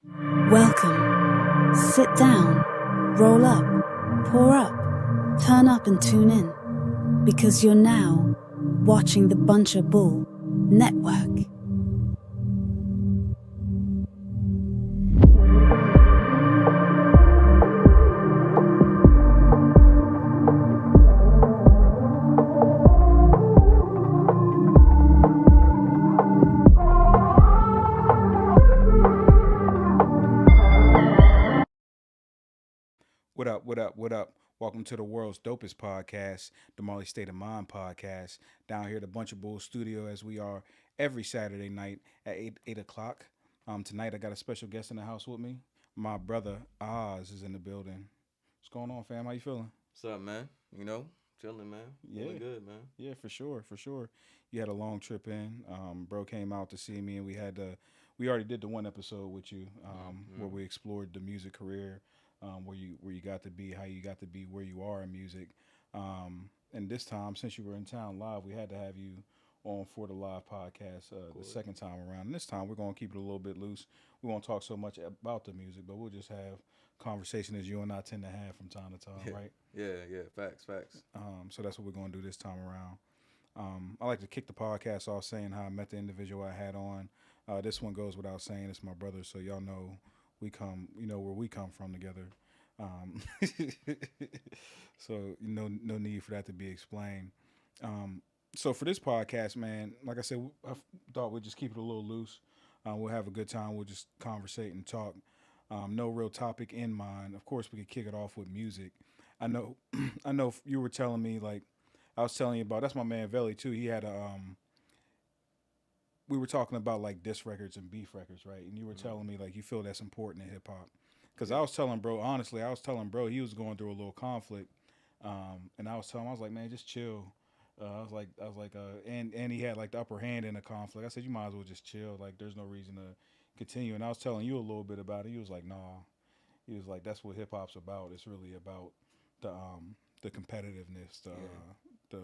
Welcome. Sit down, roll up, pour up, turn up and tune in. Because you're now watching the Buncher Bull Network. What up? Welcome to the world's dopest podcast, the Marley State of Mind podcast. Down here at the Bunch of Bulls studio, as we are every Saturday night at 8 o'clock. Tonight I got a special guest in the house with me. My brother Oz is in the building. What's going on, fam? How you feeling? What's up, man? You know, chilling, man. Feeling good, man. Yeah, for sure. You had a long trip in. Bro came out to see me, and we already did the one episode with you, where we explored the music career. Where you got to be, how you got to be where you are in music. And this time, since you were in town live, we had to have you on for the live podcast the second time around. And this time, we're going to keep it a little bit loose. We won't talk so much about the music, but we'll just have conversation as you and I tend to have from time to time, right? Yeah. Facts. So that's what we're going to do this time around. I like to kick the podcast off saying how I met the individual I had on. This one goes without saying. It's my brother, so y'all know where we come from together. So no need for that to be explained. So for this podcast, man, like I said, I thought we'd just keep it a little loose. We'll have a good time. We'll just conversate and talk. No real topic in mind. Of course, we could kick it off with music. I know you were telling me, like, I was telling you about, that's my man Veli too. He had we were talking about like diss records and beef records, right? And you were telling me like you feel that's important in hip hop. Because I was telling bro, he was going through a little conflict, and I was like, man, just chill. I was like, and he had like the upper hand in the conflict. I said, you might as well just chill. Like, there's no reason to continue. And I was telling you a little bit about it. He was like, nah. He was like, that's what hip hop's about. It's really about the competitiveness, the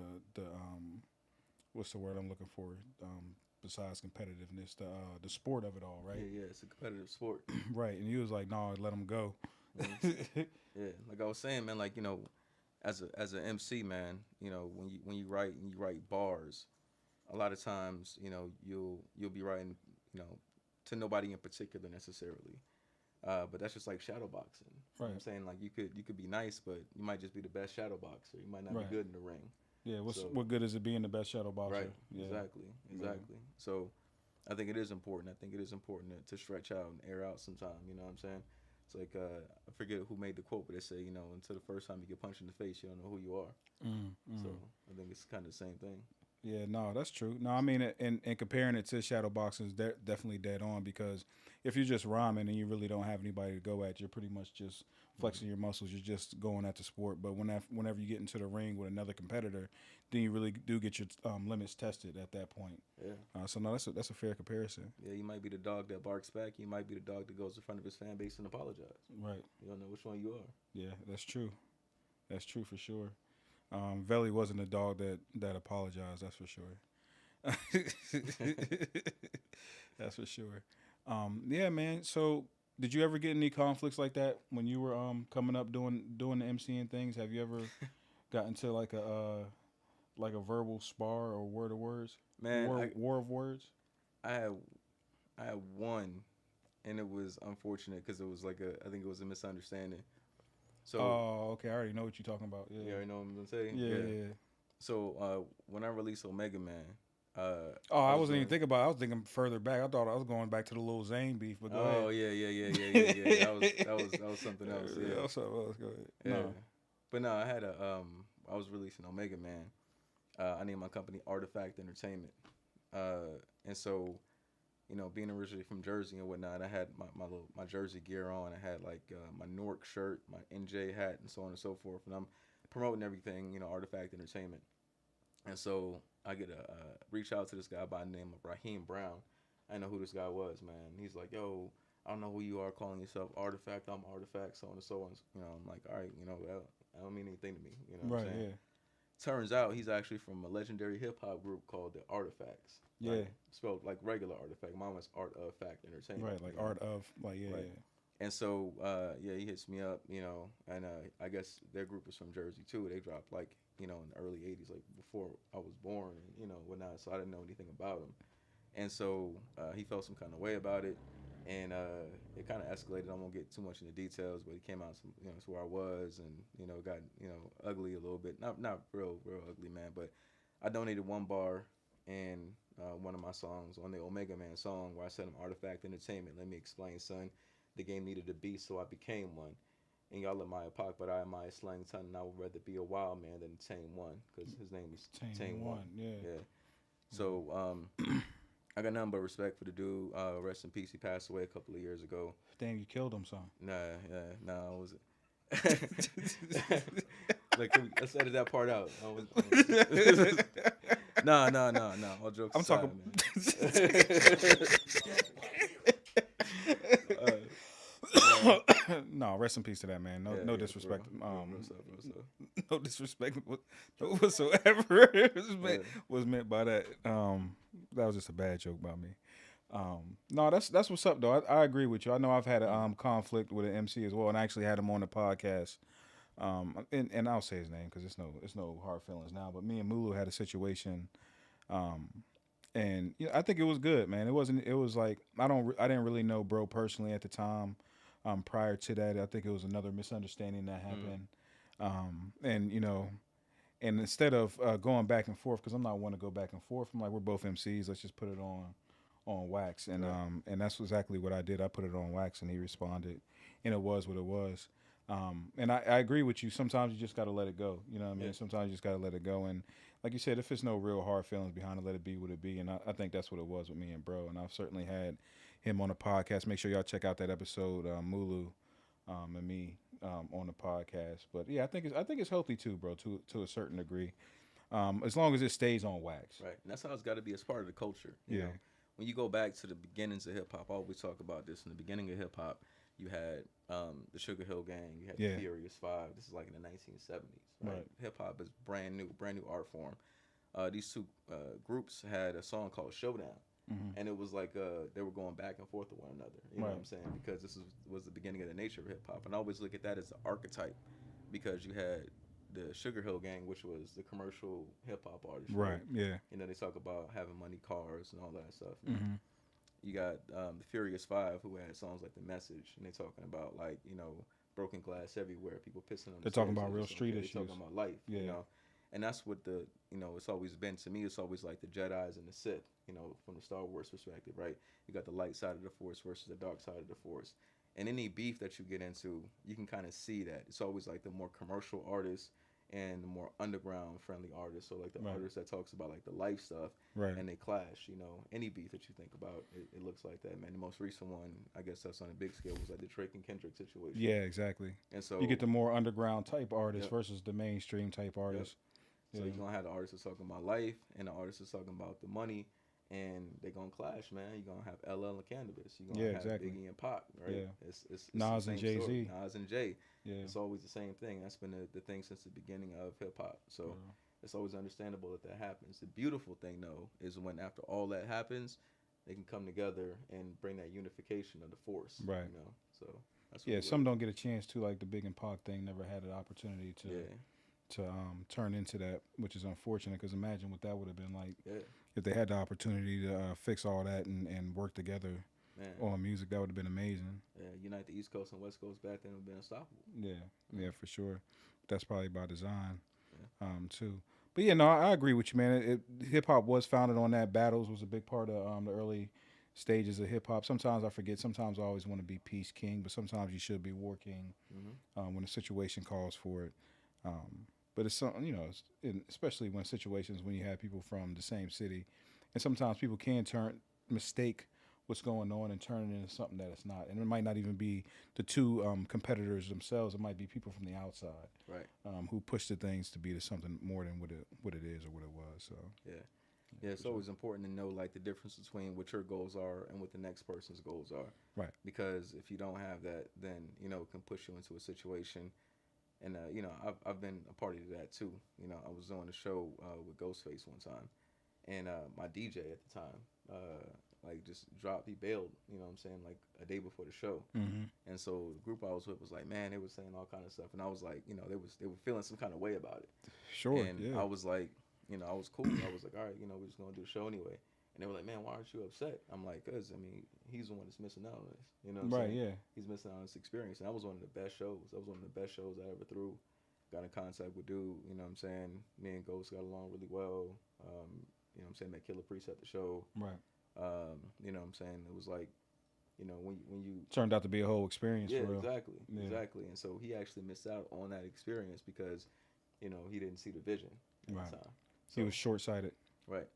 what's the word I'm looking for? Besides competitiveness, the sport of it all, right? Yeah, it's a competitive sport. Right, and he was like, "No, let him go." Yeah, like I was saying, man. Like, you know, as an MC, man, you know, when you write bars, a lot of times, you know, you'll be writing, you know, to nobody in particular necessarily. But that's just like shadow boxing. Right. You know what I'm saying, like, you could be nice, but you might just be the best shadow boxer. You might not be good in the ring. Yeah, what good is it being the best shadow boxer? Right. Yeah. Exactly. Yeah. So I think it is important. To stretch out and air out sometime. You know what I'm saying? It's like I forget who made the quote, but they say, you know, until the first time you get punched in the face, you don't know who you are. So I think it's kind of the same thing. Yeah, no, that's true. No, I mean, and comparing it to shadow boxing is definitely dead on, because if you're just rhyming and you really don't have anybody to go at, you're pretty much just flexing your muscles. You're just going at the sport. But whenever you get into the ring with another competitor, then you really do get your limits tested at that point. Yeah. So no, that's a fair comparison. Yeah, you might be the dog that barks back. You might be the dog that goes in front of his fan base and apologizes. Right. You don't know which one you are. Yeah, that's true. That's true for sure. Veli wasn't a dog that apologized. That's for sure. That's for sure. Yeah, man. So, did you ever get any conflicts like that when you were coming up doing the MCing things? Have you ever got into like a verbal spar or word of words? Man, war of words. I had one, and it was unfortunate because it was I think it was a misunderstanding. So, okay. I already know what you're talking about. Yeah. You already know what I'm gonna say. Yeah. So when I released Omega Man, I wasn't even thinking about it. I was thinking further back. I thought I was going back to the Lil Zane beef. But go ahead. Yeah. That was something else. Yeah. That was something else. Go ahead. Yeah. No. But no, I was releasing Omega Man. I named my company Artifact Entertainment. And so, you know, being originally from Jersey and whatnot, I had my Jersey gear on. I had like my Newark shirt, my NJ hat, and so on and so forth. And I'm promoting everything, you know, Artifact Entertainment. And so I get a reach out to this guy by the name of Raheem Brown. I didn't know who this guy was, man. He's like, yo, I don't know who you are calling yourself Artifact. I'm Artifact, so on and so on. You know, I'm like, all right, you know, that don't mean anything to me. You know what I'm saying? turns out he's actually from a legendary hip hop group called the Artifacts. Yeah. Like, spelled like regular Artifact. Mine was Art of Fact Entertainment. Right, like art of, like, yeah, Right. yeah. And so, yeah, he hits me up, and I guess their group is from Jersey too. They dropped like, in the early '80s, like before I was born, and whatnot. So I didn't know anything about them. And so he felt some kind of way about it, and it kind of escalated. I won't get too much into details, but he came out some, to where I was, and it got ugly a little bit. Not real ugly, man. But I donated one bar and one of my songs on the Omega Man song where I said, "I'm Artifact Entertainment. Let me explain, son. The game needed a beast, so I became one. And y'all are my epoch, but I am my slang tongue, and I would rather be a wild man than tame one, because his name is Tame One. Yeah. So I got nothing but respect for the dude. Rest in peace. He passed away a couple of years ago. Damn, you killed him, son. Nah, I was. Like, let's edit that part out. No. All jokes I'm aside, talking. No, rest in peace to that man. No disrespect. What's up? No disrespect whatsoever was meant by that. That was just a bad joke by me. No, that's what's up though. I agree with you. I know I've had a conflict with an MC as well, and I actually had him on the podcast. And I'll say his name because it's no hard feelings now. But me and Mulu had a situation, and I think it was good, man. It was like I didn't really know bro personally at the time. Prior to that, I think it was another misunderstanding that happened, and instead of going back and forth, because I'm not one to go back and forth. I'm like, we're both MCs. Let's just put it on wax, and and that's exactly what I did. I put it on wax, and he responded, and it was what it was. And I agree with you. Sometimes you just got to let it go. You know what I mean? Yeah. Sometimes you just got to let it go. And like you said, if there's no real hard feelings behind it, let it be what it be. And I think that's what it was with me and bro. And I've certainly had him on the podcast. Make sure y'all check out that episode, Mulu and me on the podcast. But yeah, I think it's healthy too, bro, to a certain degree. As long as it stays on wax. Right. And that's how it's got to be as part of the culture. You Yeah. know? When you go back to the beginnings of hip hop, I always talk about this. In the beginning of hip hop, you had the Sugar Hill Gang, you had the Furious Five. This is like in the 1970s. Right. Hip hop is brand new art form. These two groups had a song called Showdown. And it was like they were going back and forth with one another. You know what I'm saying? Because this was the beginning of the nature of hip hop. And I always look at that as the archetype, because you had the Sugar Hill Gang, which was the commercial hip hop artists. Right. Yeah. They talk about having money, cars, and all that stuff. You got the Furious Five, who had songs like The Message, and they talking about like broken glass everywhere, people pissing on. They're talking about real street issues. They're talking about life. Yeah. And that's what it's always been to me. It's always like the Jedis and the Sith, from the Star Wars perspective, right? You got the light side of the Force versus the dark side of the Force. And any beef that you get into, you can kind of see that. It's always like the more commercial artists and the more underground friendly artists. So like the artist that talks about like the life stuff, and they clash. Any beef that you think about, it looks like that, man. The most recent one, I guess that's on a big scale, was like the Drake and Kendrick situation. Yeah, exactly. And so you get the more underground type artists versus the mainstream type artists. So you're gonna have the artists that's talking about life and the artists that's talking about the money, and they're gonna clash, man. You're gonna have LL and Cannabis. You're gonna have Biggie and Pac, right? Yeah. It's Nas and Jay-Z. Story. Nas and Jay. Yeah. It's always the same thing. That's been the thing since the beginning of hip hop. So it's always understandable that happens. The beautiful thing though is when after all that happens, they can come together and bring that unification of the force. Right. So that's what some don't get a chance to, like the Big and Pac thing. Never had an opportunity to turn into that, which is unfortunate, because imagine what that would have been like if they had the opportunity to fix all that and work together on music. That would have been amazing. Yeah, unite the East Coast and West Coast back then would have been unstoppable. Yeah, for sure. That's probably by design, too. But yeah, no, I agree with you, man. Hip hop was founded on that. Battles was a big part of the early stages of hip hop. Sometimes I forget. Sometimes I always want to be peace king, but sometimes you should be war king when the situation calls for it. But it's something, especially when situations when you have people from the same city, and sometimes people can mistake what's going on and turn it into something that it's not. And it might not even be the two competitors themselves. It might be people from the outside, right? Who push the things to be to something more than what it is or what it was. So yeah, it's always important to know like the difference between what your goals are and what the next person's goals are, right? Because if you don't have that, then it can push you into a situation And you know, I've been a party to that too. You know, I was doing a show with Ghostface one time, and my DJ at the time, like just dropped. He bailed. You know what I'm saying? Like a day before the show. Mm-hmm. And so the group I was with was like, man, they were saying all kind of stuff, and I was like, you know, they were feeling some kind of way about it. Sure. And Yeah. I was like, you know, I was cool. I was like, all right, you know, we're just gonna do the show anyway. And they were like, man, why aren't you upset? I'm like, cause I mean, he's the one that's missing out on this. You know what I'm Right. saying? Yeah. He's missing out on this experience. And that was one of the best shows. That was one of the best shows I ever threw. Got in contact with dude. You know what I'm saying? Me and Ghost got along really well. You know what I'm saying? Met Killer Priest at the show. Right. You know what I'm saying? It was like, you know, when you Turned out to be a whole experience. yeah, for real. exactly, Yeah. exactly. And so he actually missed out on that experience because, you know, he didn't see the vision at Right. the time. He So, was short sighted. right.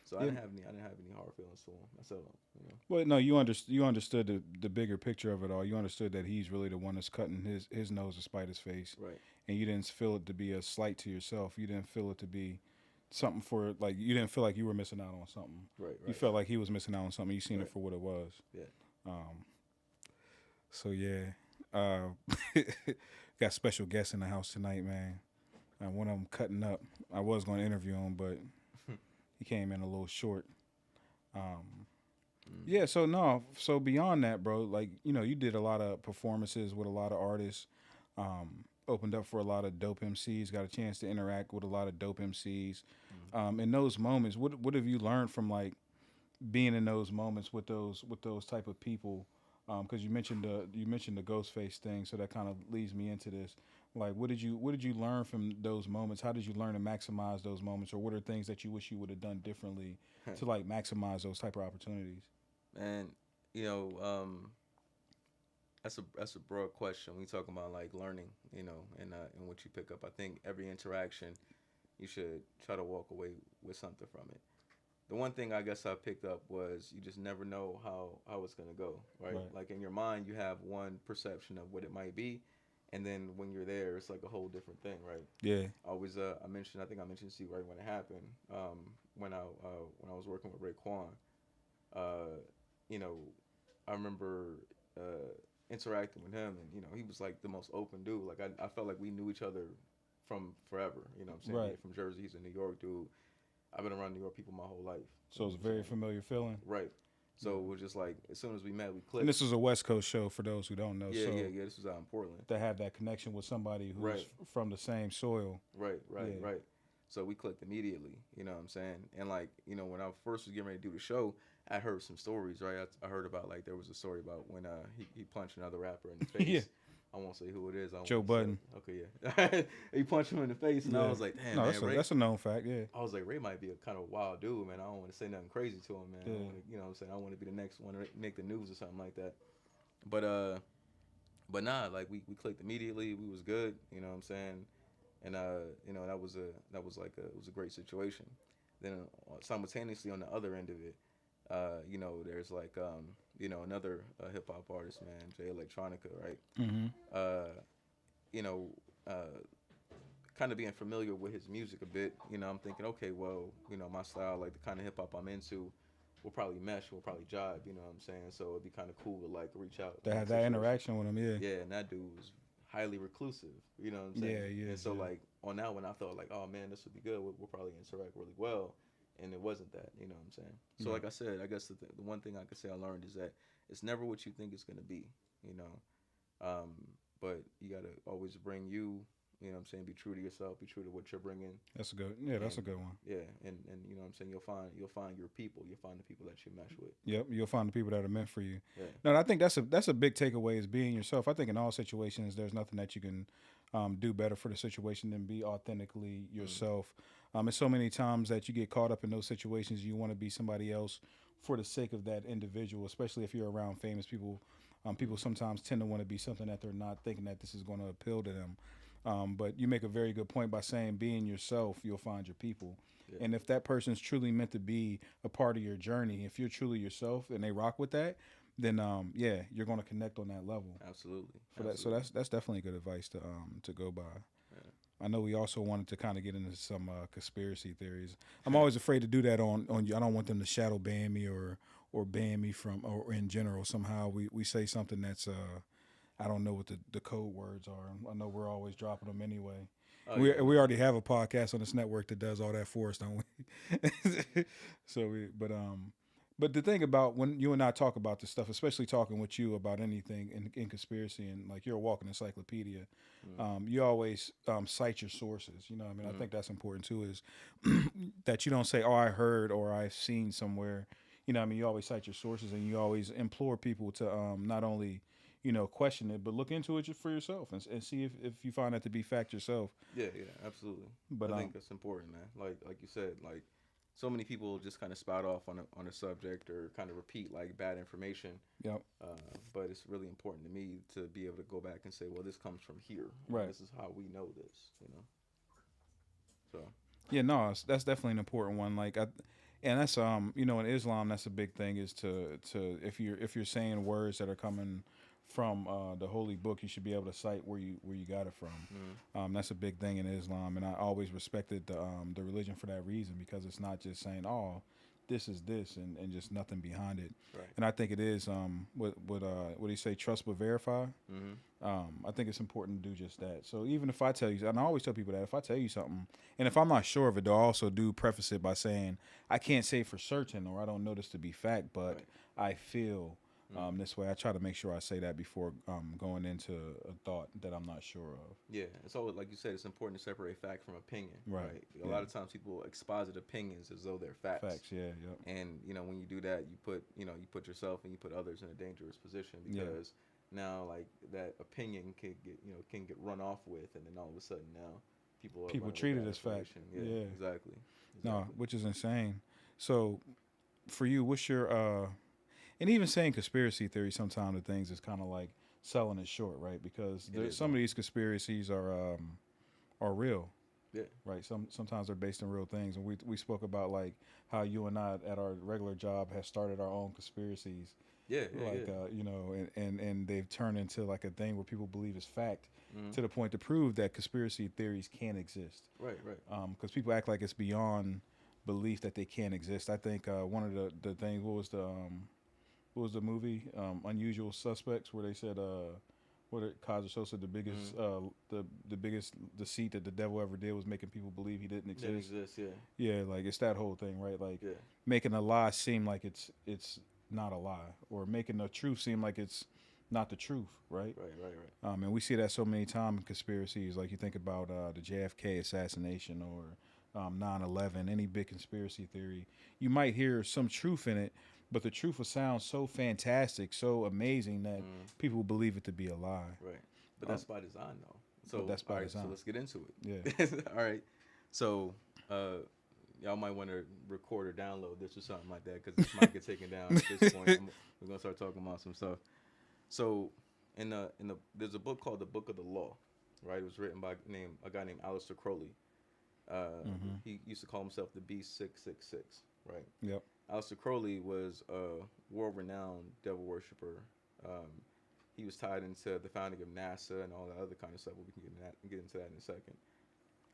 So Yeah. I didn't have any hard feelings for him. I said, you know, Well, no, you understood the bigger picture of it all. You understood that he's really the one that's cutting his nose to spite his face, right, and you didn't feel it to be a slight to yourself. You didn't feel it to be something for like you didn't feel like you were missing out on something. right, You right. felt like he was missing out on something. You seen Right. it for what it was. Yeah. So yeah, got special guests in the house tonight, man. One of them cutting up. I was going to interview him, but he came in a little short. Yeah, so no, so beyond that, bro, like, you know, you did a lot of performances with a lot of artists, opened up for a lot of dope MCs, got a chance to interact with a lot of dope MCs. In those moments, what have you learned from like being in those moments with those type of people? Because you mentioned the Ghostface thing, so that kind of leads me into this. Like, what did you learn from those moments? How did you learn to maximize those moments, or what are things that you wish you would have done differently to like maximize those type of opportunities? And you know, that's a broad question. We talking about like learning, you know, and what you pick up. I think every interaction, you should try to walk away with something from it. The one thing I guess I picked up was you just never know how it's gonna go, right? Right. Like in your mind, you have one perception of what it might be, and then when you're there, it's like a whole different thing, right? Yeah. I think I mentioned to you right when it happened, when I was working with Raekwon. You know, I remember interacting with him, and you know, he was like the most open dude. Like I felt like we knew each other from forever. You know what I'm saying? Right. He's from Jersey, he's a New York dude. I've been around New York people my whole life. So it's a very familiar feeling. Right. So it was just like as soon as we met, we clicked. And this was a West Coast show for those who don't know. Yeah, so yeah. This was out in Portland. to have that connection with somebody who's Right. from the same soil. Right, Yeah. right. So we clicked immediately, you know what I'm saying? And like, you know, when I first was getting ready to do the show, I heard some stories, right? I heard about like there was a story about when he punched another rapper in the face. Yeah. I won't say who it is. Joe Budden. Okay, yeah. He punched him in the face, and I Yeah. was like, damn, No, man, Ray. that's a known fact. Yeah. I was like, Ray might be a kind of wild dude, man. I don't want to say nothing crazy to him, man. I Yeah. don't wanna, you know what I'm saying? I want to be the next one to make the news or something like that. But nah, like we clicked immediately. We was good, you know what I'm saying? And you know, it was a great situation. Then simultaneously on the other end of it, you know, there's like you know, another hip hop artist, man, Jay Electronica, right? Mm-hmm. You know, kind of being familiar with his music a bit, you know, I'm thinking, okay, well, you know, my style, like the kind of hip hop I'm into, will probably mesh, will probably jive, you know what I'm saying? So it'd be kind of cool to like reach out. To in have that situation. interaction with him. Yeah. Yeah, and that dude was highly reclusive, you know what I'm saying? Yeah, yeah, And so yeah. like on that one, I thought like, oh man, this would be good. We'll probably interact really well. And it wasn't that, you know what I'm saying? So Yeah. like I said, I guess the one thing I could say I learned is that it's never what you think it's gonna be, you know. But you gotta always bring you know what I'm saying, be true to yourself, be true to what you're bringing. That's a good. Yeah, that's a good one. Yeah, and you know what I'm saying, you'll find your people, you'll find the people that you mesh with. Yep, you'll find the people that are meant for you. Yeah. No, I think that's a big takeaway is being yourself. I think in all situations, there's nothing that you can do better for the situation than be authentically yourself. And so many times that you get caught up in those situations, you want to be somebody else for the sake of that individual, especially if you're around famous people. People sometimes tend to want to be something that they're not, thinking that this is going to appeal to them. But you make a very good point by saying being yourself, you'll find your people. Yeah. And if that person's truly meant to be a part of your journey, if you're truly yourself and they rock with that, then yeah, you're going to connect on that level. Absolutely. That, so that's definitely good advice to go by. Yeah. I know we also wanted to kind of get into some conspiracy theories. I'm always afraid to do that on you. I don't want them to shadow ban me or ban me from, or in general somehow we say something that's I don't know what the code words are. I know we're always dropping them anyway. Oh We yeah, we already have a podcast on this network that does all that for us, don't we? So but the thing about when you and I talk about this stuff, especially talking with you about anything in conspiracy, and like you're a walking encyclopedia, you always cite your sources. You know, what I mean, I think that's important too. Is that you don't say, "Oh, I heard" or "I've seen somewhere." You know, what I mean, you always cite your sources, and you always implore people to not only question it, but look into it for yourself and see if you find that to be fact yourself. yeah, yeah, absolutely. But I think that's important, man. Like you said, like so many people just kind of spout off on a subject or kind of repeat like bad information. yep, But it's really important to me to be able to go back and say, well, this comes from here. right. This is how we know this. You know. So Yeah, no, that's definitely an important one. And that's in Islam, that's a big thing is to if you're saying words that are coming from the holy book, you should be able to cite where you got it from. That's a big thing in Islam, and I always respected the religion for that reason, because it's not just saying, oh, this is this, and just nothing behind it. right. And I think it is what do you say, trust but verify. I think it's important to do just that. So even if I tell you, and I always tell people that if I tell you something, and if I'm not sure of it, though, I also do preface it by saying I can't say for certain, or I don't know this to be fact, but Right. I feel this way. I try to make sure I say that before going into a thought that I'm not sure of. Yeah, and so like you said, it's important to separate fact from opinion. Right. A lot of times people exposit opinions as though they're facts. Facts, yeah, yep. And when you do that, you put yourself and you put others in a dangerous position, because now like that opinion can get run off with, and then all of a sudden now people treat it as fact. Yeah, exactly. No, which is insane. So for you, what's your and even saying conspiracy theory, sometimes the things is kind of like selling it short, right? Because some of these conspiracies are real. Yeah. Right. Sometimes they're based in real things, and we spoke about like how you and I at our regular job have started our own conspiracies. Yeah. And they've turned into like a thing where people believe is fact, to the point to prove that conspiracy theories can exist. Right. Because people act like it's beyond belief that they can't exist. I think one of the things, what was the movie, Unusual Suspects, where they said Kaiser Soze said the biggest the biggest deceit that the devil ever did was making people believe he didn't exist. Didn't exist, yeah. Yeah, like it's that whole thing, right? Like Yeah. making a lie seem like it's not a lie, or making the truth seem like it's not the truth, right? Right. And we see that so many times in conspiracies. Like you think about the JFK assassination or 9/11, any big conspiracy theory. You might hear some truth in it, but the truth will sound so fantastic, so amazing that people will believe it to be a lie. Right. But that's by design, though. So But that's by design. So let's get into it. Yeah. All right. So y'all might want to record or download this or something like that, because this might get taken down at this point. We're gonna start talking about some stuff. So there's a book called The Book of the Law, right? It was written by a guy named Aleister Crowley. He used to call himself the B666, right? Yep. Aleister Crowley was a world-renowned devil worshiper. He was tied into the founding of NASA and all that other kind of stuff. We can get into that in a second.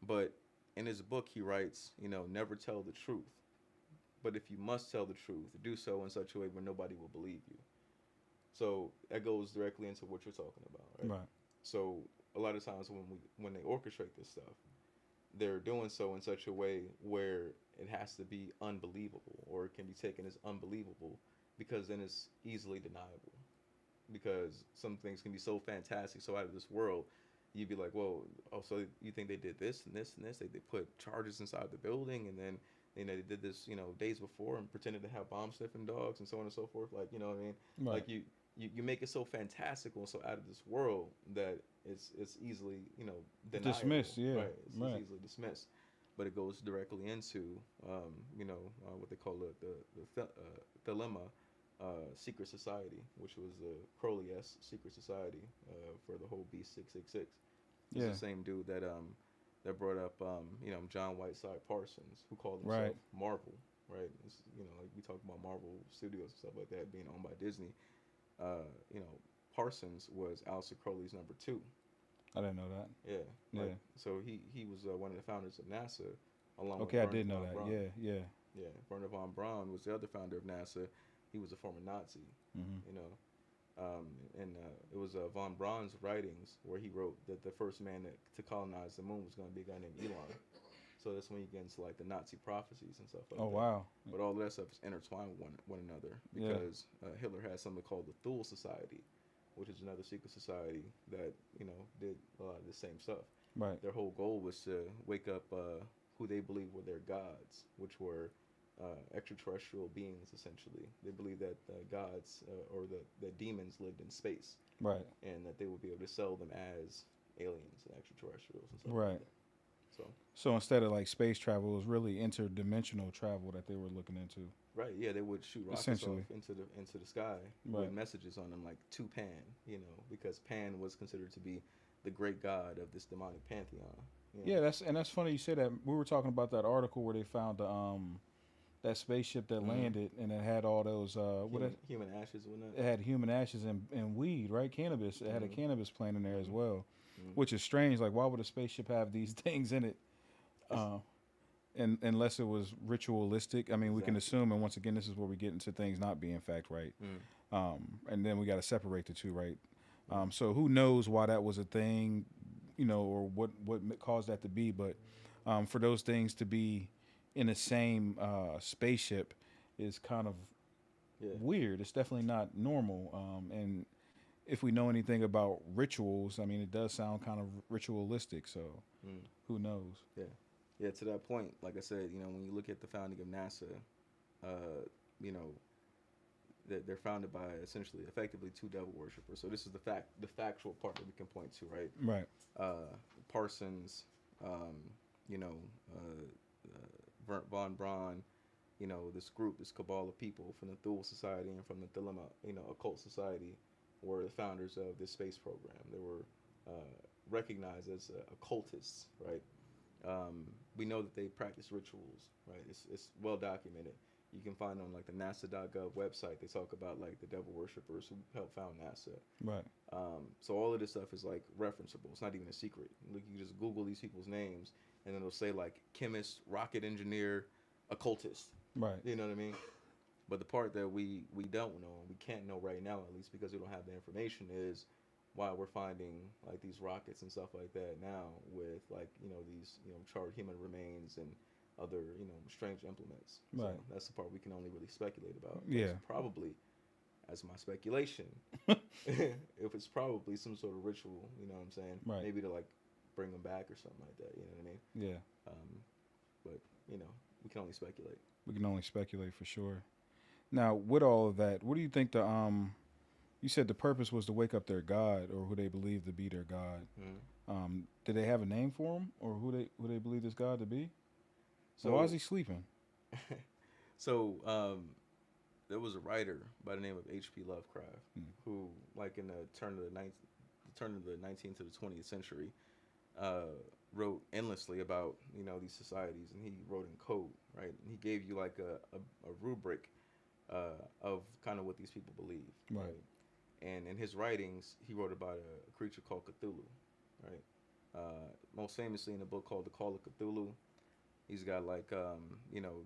But in his book, he writes, never tell the truth. But if you must tell the truth, do so in such a way where nobody will believe you. So that goes directly into what you're talking about, right? Right. So a lot of times when they orchestrate this stuff, they're doing so in such a way where it has to be unbelievable, or it can be taken as unbelievable, because then it's easily deniable. Because some things can be so fantastic, so out of this world, you'd be like, whoa, oh, so you think they did this and this and this? They put charges inside the building, and then they did this, days before, and pretended to have bomb sniffing dogs and so on and so forth. Like, you know what I mean? Right. Like you make it so fantastical and so out of this world that it's easily, deniable. Dismissed, yeah. Right. It's easily dismissed. But it goes directly into, what they call the dilemma, secret society, which was the Crowley-esque secret society for the whole B666. It's the same dude that brought up, John Whiteside Parsons, who called himself Marvel, right? It's, like we talk about Marvel Studios and stuff like that being owned by Disney. Parsons was Aleister Crowley's number 2. I didn't know that. Yeah. So he was one of the founders of NASA, along with I did know that. Braun. Yeah. Wernher von Braun was the other founder of NASA. He was a former Nazi. And it was von Braun's writings where he wrote that the first man to colonize the moon was going to be a guy named Elon. So that's when you get into like the Nazi prophecies and stuff like Oh that. wow. But all of that stuff is intertwined with one another because Hitler had something called the Thule Society, which is another secret society that did a lot of the same stuff. Right. Their whole goal was to wake up who they believed were their gods, which were extraterrestrial beings. Essentially, they believed that gods or the demons lived in space, Right. and that they would be able to sell them as aliens and extraterrestrials and stuff Right. like that. So instead of like space travel, it was really interdimensional travel that they were looking into. Right, yeah, they would shoot rockets off into the sky with messages on them, like to Pan, because Pan was considered to be the great god of this demonic pantheon. Yeah, that's funny you say that. We were talking about that article where they found the that spaceship that landed and it had all those human ashes, whatnot. It had human ashes and weed, right? Cannabis. It had a cannabis plant in there as well, which is strange. Like, why would a spaceship have these things in it? And unless it was ritualistic. I mean, we can assume, and once again, this is where we get into things not being fact, right? And then we got to separate the two, right? So who knows why that was a thing, or what caused that to be? But for those things to be in the same spaceship is kind of weird. It's definitely not normal. And if we know anything about rituals, I mean, it does sound kind of ritualistic. So who knows? Yeah. Yeah, to that point, like I said, when you look at the founding of NASA, they're founded by effectively two devil worshippers. So this is the factual part that we can point to, right? Right. Parsons, von Braun, this group, this cabal of people from the Thule Society and from the Dilemma, occult society, were the founders of this space program. They were recognized as occultists, right? We know that they practice rituals, right? It's well documented. You can find on like the NASA.gov website. They talk about like the devil worshippers who helped found NASA. Right. So all of this stuff is like referenceable. It's not even a secret. Like, you just Google these people's names, and then it'll say like chemist, rocket engineer, occultist. Right. You know what I mean? But the part that we don't know, and we can't know right now, at least because we don't have the information, is why we're finding like these rockets and stuff like that now with like these charred human remains and other strange implements. Right. So that's the part we can only really speculate about. Yeah. Probably, as my speculation, if it's probably some sort of ritual, you know what I'm saying? Right. Maybe to like bring them back or something like that. You know what I mean? Yeah. But we can only speculate. We can only speculate for sure. Now, with all of that, what do you think you said the purpose was to wake up their god, or who they believe to be their god. Did they have a name for him, or who they believe this god to be? So why is he sleeping? So there was a writer by the name of H.P. Lovecraft who, like in the turn of the 19th to the 20th century, wrote endlessly about these societies, and he wrote in code, right? And he gave you like a rubric of kind of what these people believe, right? And in his writings, he wrote about a creature called Cthulhu, right? Most famously in a book called The Call of Cthulhu, he's got like,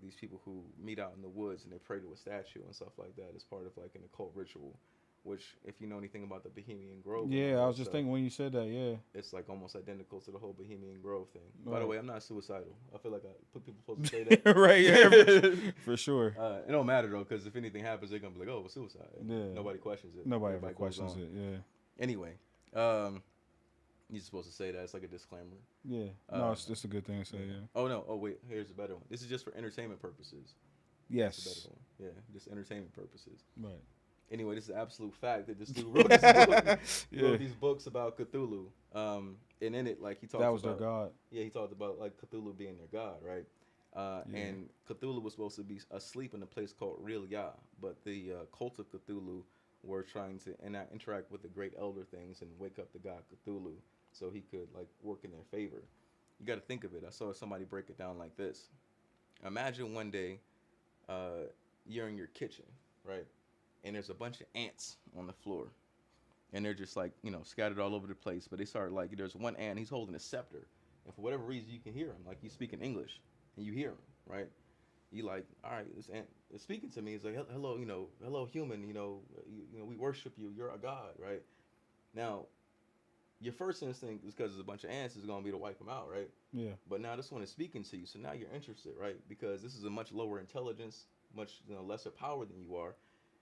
these people who meet out in the woods and they pray to a statue and stuff like that as part of like an occult ritual, which, if you know anything about the Bohemian Grove. Yeah, I was just thinking when you said that, yeah. It's like almost identical to the whole Bohemian Grove thing. Right. By the way, I'm not suicidal. I feel like people supposed to say that. Right, yeah, for sure. It don't matter, though, because if anything happens, they're going to be like, oh, it's suicide. Yeah. Nobody questions it. Nobody ever questions it, yeah. Anyway, you're supposed to say that. It's like a disclaimer. Yeah. No, it's just a good thing to say, yeah. Oh, no. Oh, wait. Here's a better one. This is just for entertainment purposes. Yes. That's a better one. Yeah, just entertainment purposes. Right. Anyway, this is an absolute fact that this dude wrote this book, wrote these books about Cthulhu. And in it, like, he talked about... That was their god. Yeah, he talked about, like, Cthulhu being their god, right? And Cthulhu was supposed to be asleep in a place called Real Ya, but the cult of Cthulhu were trying to interact with the great elder things and wake up the god Cthulhu so he could, like, work in their favor. You got to think of it. I saw somebody break it down like this. Imagine one day you're in your kitchen, right? And there's a bunch of ants on the floor. And they're just like, scattered all over the place. But they start like, there's one ant, he's holding a scepter. And for whatever reason, you can hear him. Like, he's speaking English. And you hear him, right? You like, all right, this ant is speaking to me. He's like, hello, hello, human. We worship you. You're a god, right? Now, your first instinct is because there's a bunch of ants is going to be to wipe them out, right? Yeah. But now this one is speaking to you, so now you're interested, right? Because this is a much lower intelligence, much lesser power than you are,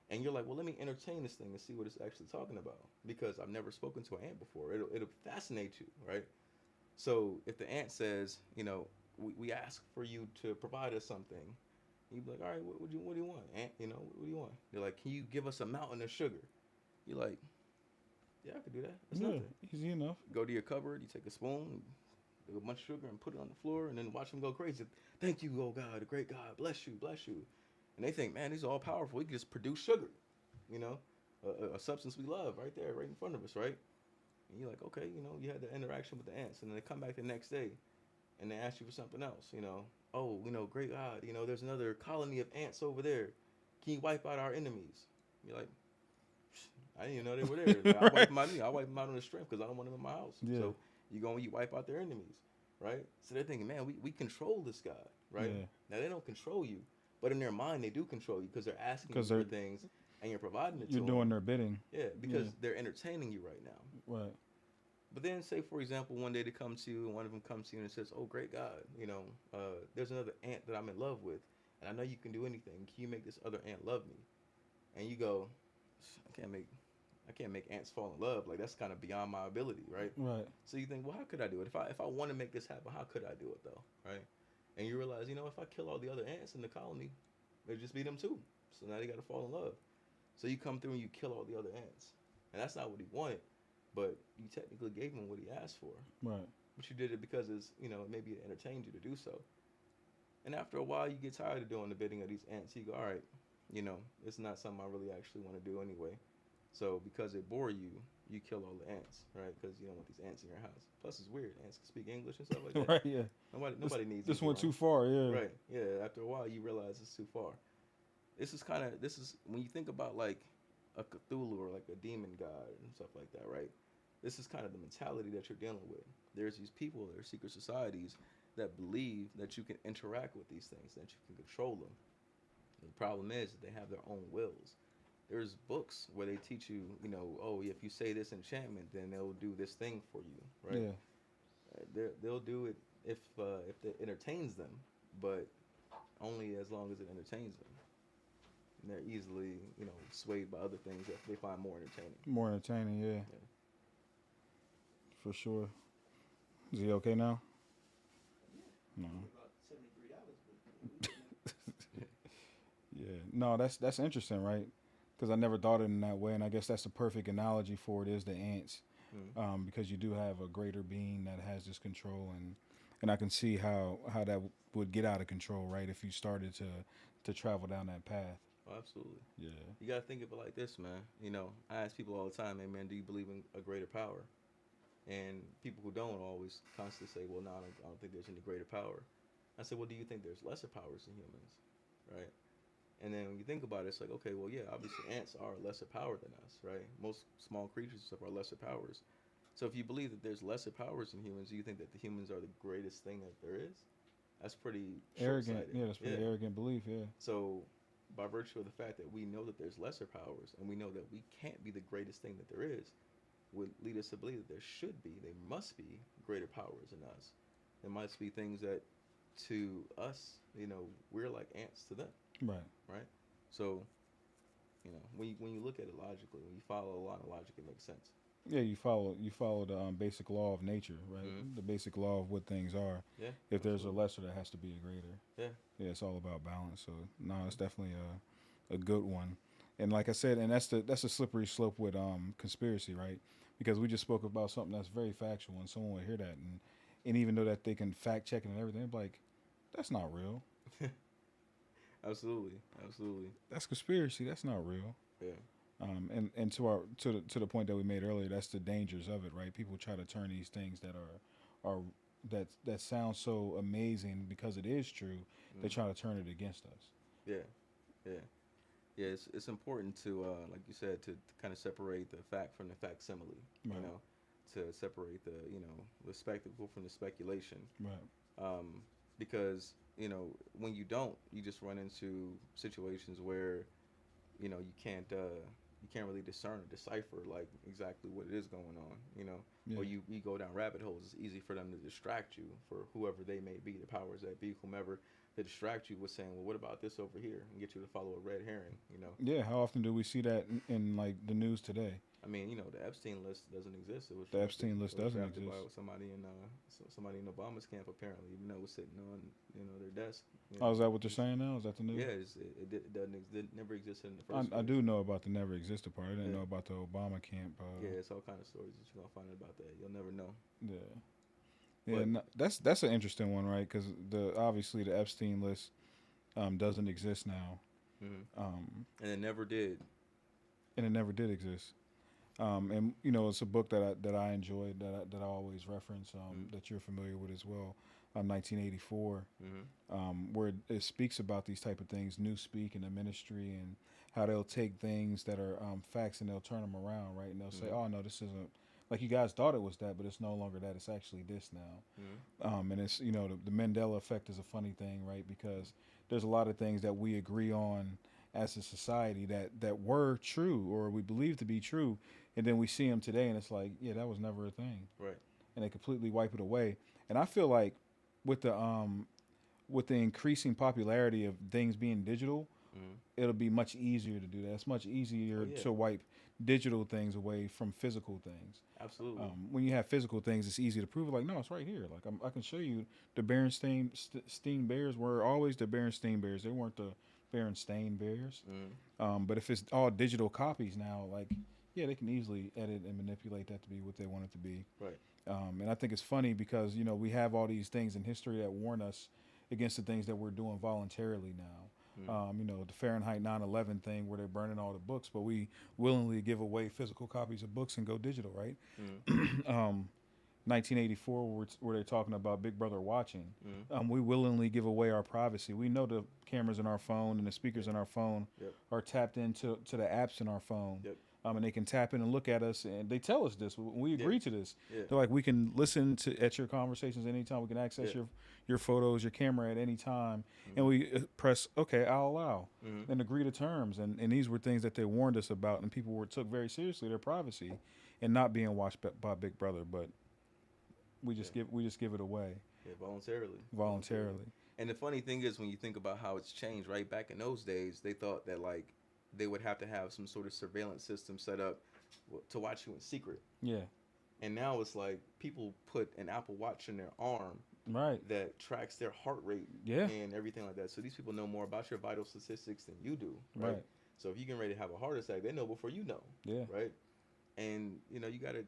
and you're like, well, let me entertain this thing and see what it's actually talking about because I've never spoken to an ant before. It'll fascinate you, right? So if the ant says, we ask for you to provide us something, you'd be like, all right, what do you want, ant? What do you want? They're like, can you give us a mountain of sugar? You're like, yeah, I could do that. That's nothing. Easy enough. Go to your cupboard, you take a spoon, a bunch of sugar, and put it on the floor, and then watch them go crazy. Thank you, oh God, the great God, bless you, bless you. And they think, man, these are all powerful. We can just produce sugar, a substance we love right there, right in front of us, right? And you're like, okay, you had the interaction with the ants, and then they come back the next day, and they ask you for something else, Oh, great God, there's another colony of ants over there. Can you wipe out our enemies? You're like, I didn't even know they were there. Like, I wipe them out on the strength because I don't want them in my house. Yeah. So you wipe out their enemies, right? So they're thinking, man, we control this guy, right? Yeah. Now they don't control you, but in their mind they do control you because they're asking you for things and you're providing it to them. You're doing their bidding. Yeah, because they're entertaining you right now. Right. But then say, for example, one day they come to you and one of them comes to you and says, oh, great God, there's another ant that I'm in love with and I know you can do anything. Can you make this other ant love me? And you go, I can't make ants fall in love. Like, that's kind of beyond my ability, right? Right. So you think, well, how could I do it? If I want to make this happen, how could I do it though, right? And you realize, if I kill all the other ants in the colony, it'd just be them too. So now they got to fall in love. So you come through and you kill all the other ants, and that's not what he wanted, but you technically gave him what he asked for. Right. But you did it because maybe it entertained you to do so. And after a while, you get tired of doing the bidding of these ants. You go, all right, it's not something I really actually want to do anyway. So because it bore you, you kill all the ants, right? Because you don't want these ants in your house. Plus, it's weird. Ants can speak English and stuff like that. Right, yeah. Nobody needs this went too far, yeah. Right, yeah. After a while, you realize it's too far. This is when you think about like a Cthulhu or like a demon god and stuff like that, right? This is kind of the mentality that you're dealing with. There's these people, there's secret societies that believe that you can interact with these things, that you can control them. The problem is that they have their own wills. There's books where they teach you, if you say this enchantment, then they'll do this thing for you, right? Yeah. They'll do it if it entertains them, but only as long as it entertains them. And they're easily, swayed by other things that they find more entertaining. More entertaining, yeah. For sure. Is he okay now? No. Yeah. No, that's interesting, right? Because I never thought of it in that way, and I guess that's the perfect analogy for it is the ants, because you do have a greater being that has this control, and I can see how that would get out of control, right? If you started to travel down that path. Oh, absolutely. Yeah. You gotta think of it like this, man. I ask people all the time, hey man, do you believe in a greater power? And people who don't always constantly say, well, no, I don't think there's any greater power. I said, well, do you think there's lesser powers than humans, right? And then when you think about it, it's like, okay, well, yeah, obviously ants are lesser power than us, right? Most small creatures and stuff are lesser powers. So if you believe that there's lesser powers than humans, do you think that the humans are the greatest thing that there is? That's pretty arrogant. Yeah, that's pretty arrogant belief, yeah. So by virtue of the fact that we know that there's lesser powers and we know that we can't be the greatest thing that there is, would lead us to believe that there must be greater powers in us. There must be things that to us, we're like ants to them. Right. So, when you look at it logically, when you follow a lot of logic, it makes sense. Yeah, you follow the basic law of nature, right? Mm-hmm. The basic law of what things are. Yeah. If there's a lesser, there has to be a greater. Yeah. Yeah, it's all about balance. So no, it's definitely a good one. And like I said, and that's a slippery slope with conspiracy, right? Because we just spoke about something that's very factual, and someone would hear that, and even though that they can fact check it and everything, they're like, that's not real. Absolutely. That's conspiracy. That's not real. Yeah. And to the point that we made earlier, that's the dangers of it, right? People try to turn these things that sound so amazing because it is true. They try to turn it against us. Yeah. It's important to, like you said, to kind of separate the fact from the facsimile. Right. To separate the spectacle from the speculation. Right. Because when you don't, you just run into situations where you can't you can't really discern or decipher like exactly what it is going on, you know. Yeah. Or you go down rabbit holes. It's easy for them to distract you, for whoever they may be, the powers that be, whomever, to distract you with saying, well, what about this over here, and get you to follow a red herring, you know. Yeah, how often do we see that in like the news today? I mean, you know, the Epstein list doesn't exist. It was The drafted, Epstein list it was doesn't drafted by exist. somebody in Obama's camp, apparently, even though it was sitting on, you know, their desk. You Oh, know. is that what they're saying now? Is that the news? Yeah, it doesn't it never existed in the first I place. do know about the never existed part. I didn't Yeah. know about the Obama camp. Yeah, it's all kind of stories that you're gonna find out about that. You'll never know. Yeah. Yeah, But no, that's an interesting one, right? Because obviously the Epstein list doesn't exist now, and it never did. and it never did exist. And you know, it's a book that I enjoyed that I always reference that you're familiar with as well. 1984, where it speaks about these type of things, new speak in the ministry, and how they'll take things that are facts and they'll turn them around, right? And they'll say, "Oh no, this isn't like you guys thought it was that, but it's no longer that. It's actually this now." And it's you know the Mandela Effect is a funny thing, right? Because there's a lot of things that we agree on as a society that were true or we believe to be true, and then we see them today, and it's like, yeah, that was never a thing, Right. and they completely wipe it away. And I feel like with the increasing popularity of things being digital, it'll be much easier to do that. It's much easier to wipe digital things away from physical things. Absolutely. When you have physical things, it's easy to prove. Like, no, it's right here. Like, I can show you the Berenstain Bears were always the Berenstain Bears. They weren't the Berenstain Bears. But if it's all digital copies now, like, yeah, they can easily edit and manipulate that to be what they want it to be. Right. And I think it's funny because, you know, we have all these things in history that warn us against the things that we're doing voluntarily now. You know, the Fahrenheit 9/11 thing where they're burning all the books, but we willingly give away physical copies of books and go digital, right? 1984, where they're talking about Big Brother watching. We willingly give away our privacy. We know the cameras in our phone and the speakers in our phone are tapped into the apps in our phone. And they can tap in and look at us, and they tell us this. We agree to this. They're like, we can listen at your conversations anytime. We can access your photos, your camera at any time, and we press okay, I'll allow, and agree to terms. And these were things that they warned us about, and people took very seriously their privacy, and not being watched by Big Brother. But we just give it away. Yeah, voluntarily. And the funny thing is, when you think about how it's changed, right? Back in those days, they thought that like they would have to have some sort of surveillance system set up to watch you in secret. Yeah. And now it's like people put an Apple Watch in their arm, right, that tracks their heart rate, and everything like that. So these people know more about your vital statistics than you do, right? So if you're getting ready to have a heart attack, they know before you know, right? And you know you gotta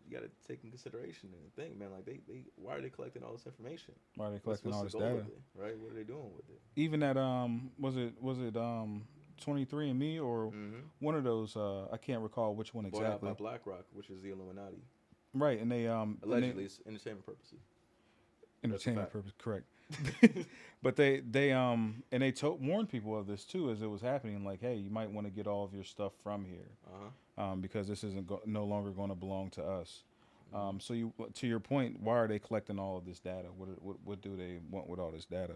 take in consideration and think, man, like they why are they collecting all this information? Why are they collecting all this the goal data? With it, right? What are they doing with it? Even at was it 23andMe or one of those? I can't recall which one exactly. By BlackRock, which is the Illuminati. Right, and they allegedly it's entertainment purposes. Entertainment purpose, correct. But they warned people of this too as it was happening. Like, hey, you might want to get all of your stuff from here, because this isn't no longer going to belong to us. So to your point, why are they collecting all of this data? What do they want with all this data?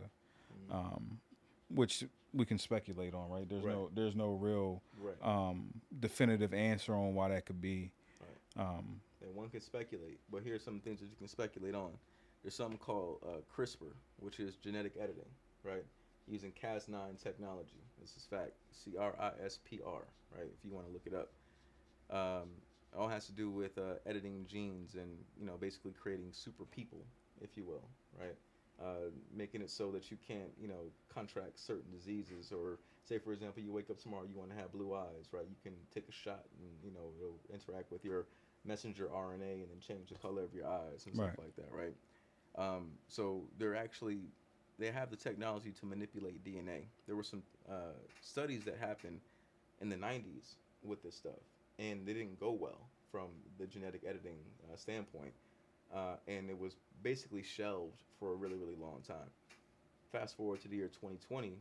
Which we can speculate on, right? There's no real definitive answer on why that could be. And one can speculate, but here's some things that you can speculate on. There's something called CRISPR, which is genetic editing, right? Using Cas9 technology. This is fact. CRISPR, right? If you want to look it up. It all has to do with editing genes and, you know, basically creating super people, if you will, right? Making it so that you can't, you know, contract certain diseases, or say, for example, you wake up tomorrow, you want to have blue eyes, right? You can take a shot and, you know, it'll interact with your messenger RNA and then change the color of your eyes and stuff like that, right? So they have the technology to manipulate DNA. There were some studies that happened in the 90s with this stuff, and they didn't go well from the genetic editing standpoint. And it was basically shelved for a really, really long time. Fast forward to the year 2020,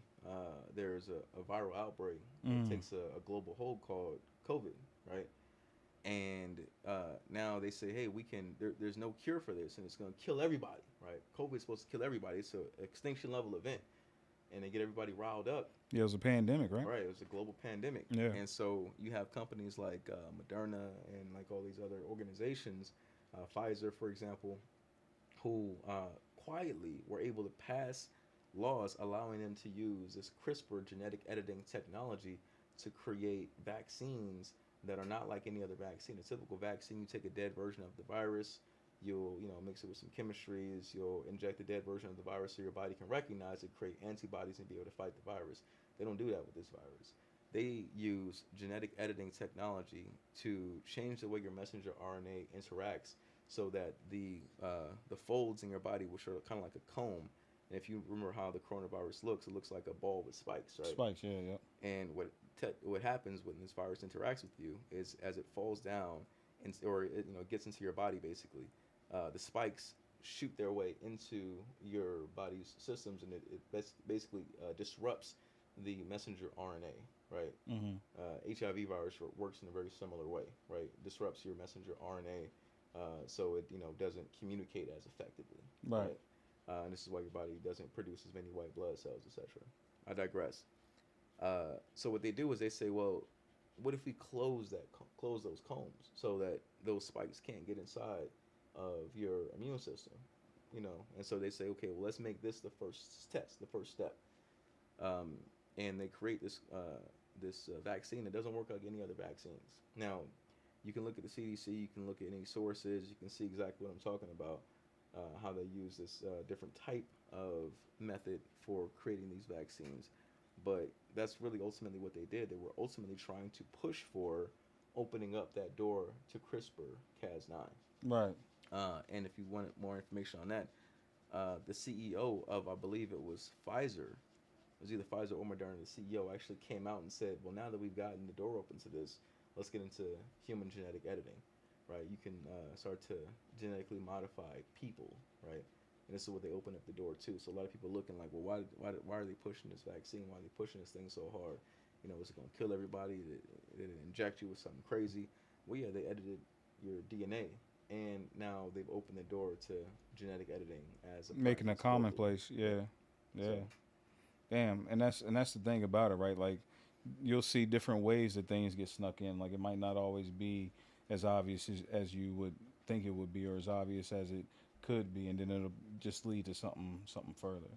there's a viral outbreak that takes a global hold called COVID, right? And now they say, hey, there's no cure for this, and it's going to kill everybody, right? COVID is supposed to kill everybody. It's an extinction level event. and they get everybody riled up. Yeah, it was a pandemic, right? Right, it was a global pandemic, Yeah. and so you have companies like Moderna and like all these other organizations, Pfizer, for example, who quietly were able to pass laws allowing them to use this CRISPR genetic editing technology to create vaccines that are not like any other vaccine. A typical vaccine, you take a dead version of the virus, you'll mix it with some chemistries, you'll inject the dead version of the virus so your body can recognize it, create antibodies, and be able to fight the virus. They don't do that with this virus. They use genetic editing technology to change the way your messenger RNA interacts so that the folds in your body, which are kind of like a comb, and if you remember how the coronavirus looks, it looks like a ball with spikes, right? Spikes, yeah, yeah. And what happens when this virus interacts with you is as it falls down and or it gets into your body basically, the spikes shoot their way into your body's systems, and it basically disrupts the messenger RNA, right? HIV virus works in a very similar way, right? Disrupts your messenger RNA, so it doesn't communicate as effectively, Right. And this is why your body doesn't produce as many white blood cells, etc. I digress. So what they do is they say, well, what if we close those combs so that those spikes can't get inside of your immune system, And so they say, okay, well, let's make this the first test, the first step, and they create this vaccine that doesn't work like any other vaccines. Now, you can look at the CDC, you can look at any sources, you can see exactly what I'm talking about, how they use this different type of method for creating these vaccines. But that's really ultimately what they did. They were ultimately trying to push for opening up that door to CRISPR-Cas9. Right. And if you wanted more information on that, the CEO of, I believe it was Pfizer, it was either Pfizer or Moderna, the CEO actually came out and said, well, now that we've gotten the door open to this, let's get into human genetic editing, right? You can start to genetically modify people, right? And this is what they open up the door to. So a lot of people looking like, well, why are they pushing this vaccine? Why are they pushing this thing so hard? Is it going to kill everybody? Did it inject you with something crazy? Well, yeah, they edited your DNA, and now they've opened the door to genetic editing as a Making a practice globally. commonplace. Yeah. Yeah. So, Damn, and that's the thing about it, right? Like, you'll see different ways that things get snuck in. Like, it might not always be as obvious as you would think it would be, or as obvious as it could be, and then it'll just lead to something further.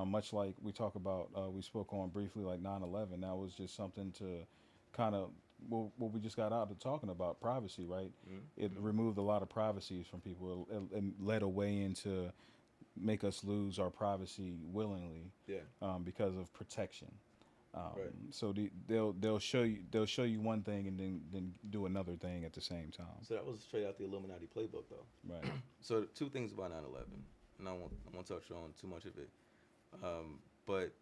Much like we spoke on briefly, like 9/11. That was just something to kind of what we just got out of talking about, privacy, right? It removed a lot of privacies from people. It led a way into make us lose our privacy willingly, because of protection. Right. So they'll show you one thing and then do another thing at the same time. So that was straight out the Illuminati playbook, though. Right. So two things about 9/11, and I won't touch on too much of it. But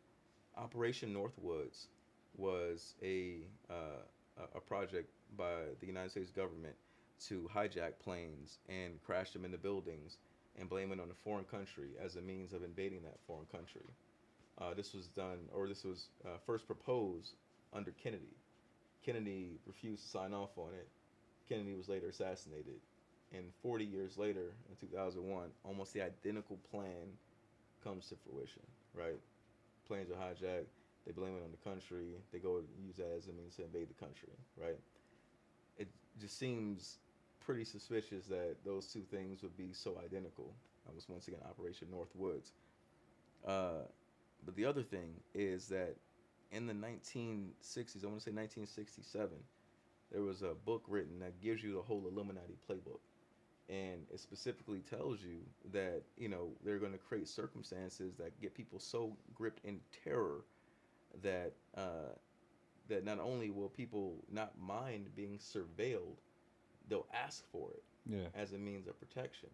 Operation Northwoods was a project by the United States government to hijack planes and crash them into buildings and blame it on a foreign country as a means of invading that foreign country. This was first proposed under Kennedy. Kennedy refused to sign off on it. Kennedy was later assassinated. And 40 years later, in 2001, almost the identical plan comes to fruition, right? Planes are hijacked. They blame it on the country. They go use that as a means to invade the country, right? It just seems pretty suspicious that those two things would be so identical. That was once again Operation Northwoods. But the other thing is that in the 1960s, I want to say 1967, there was a book written that gives you the whole Illuminati playbook. And it specifically tells you that, they're going to create circumstances that get people so gripped in terror that that not only will people not mind being surveilled, they'll ask for it as a means of protection.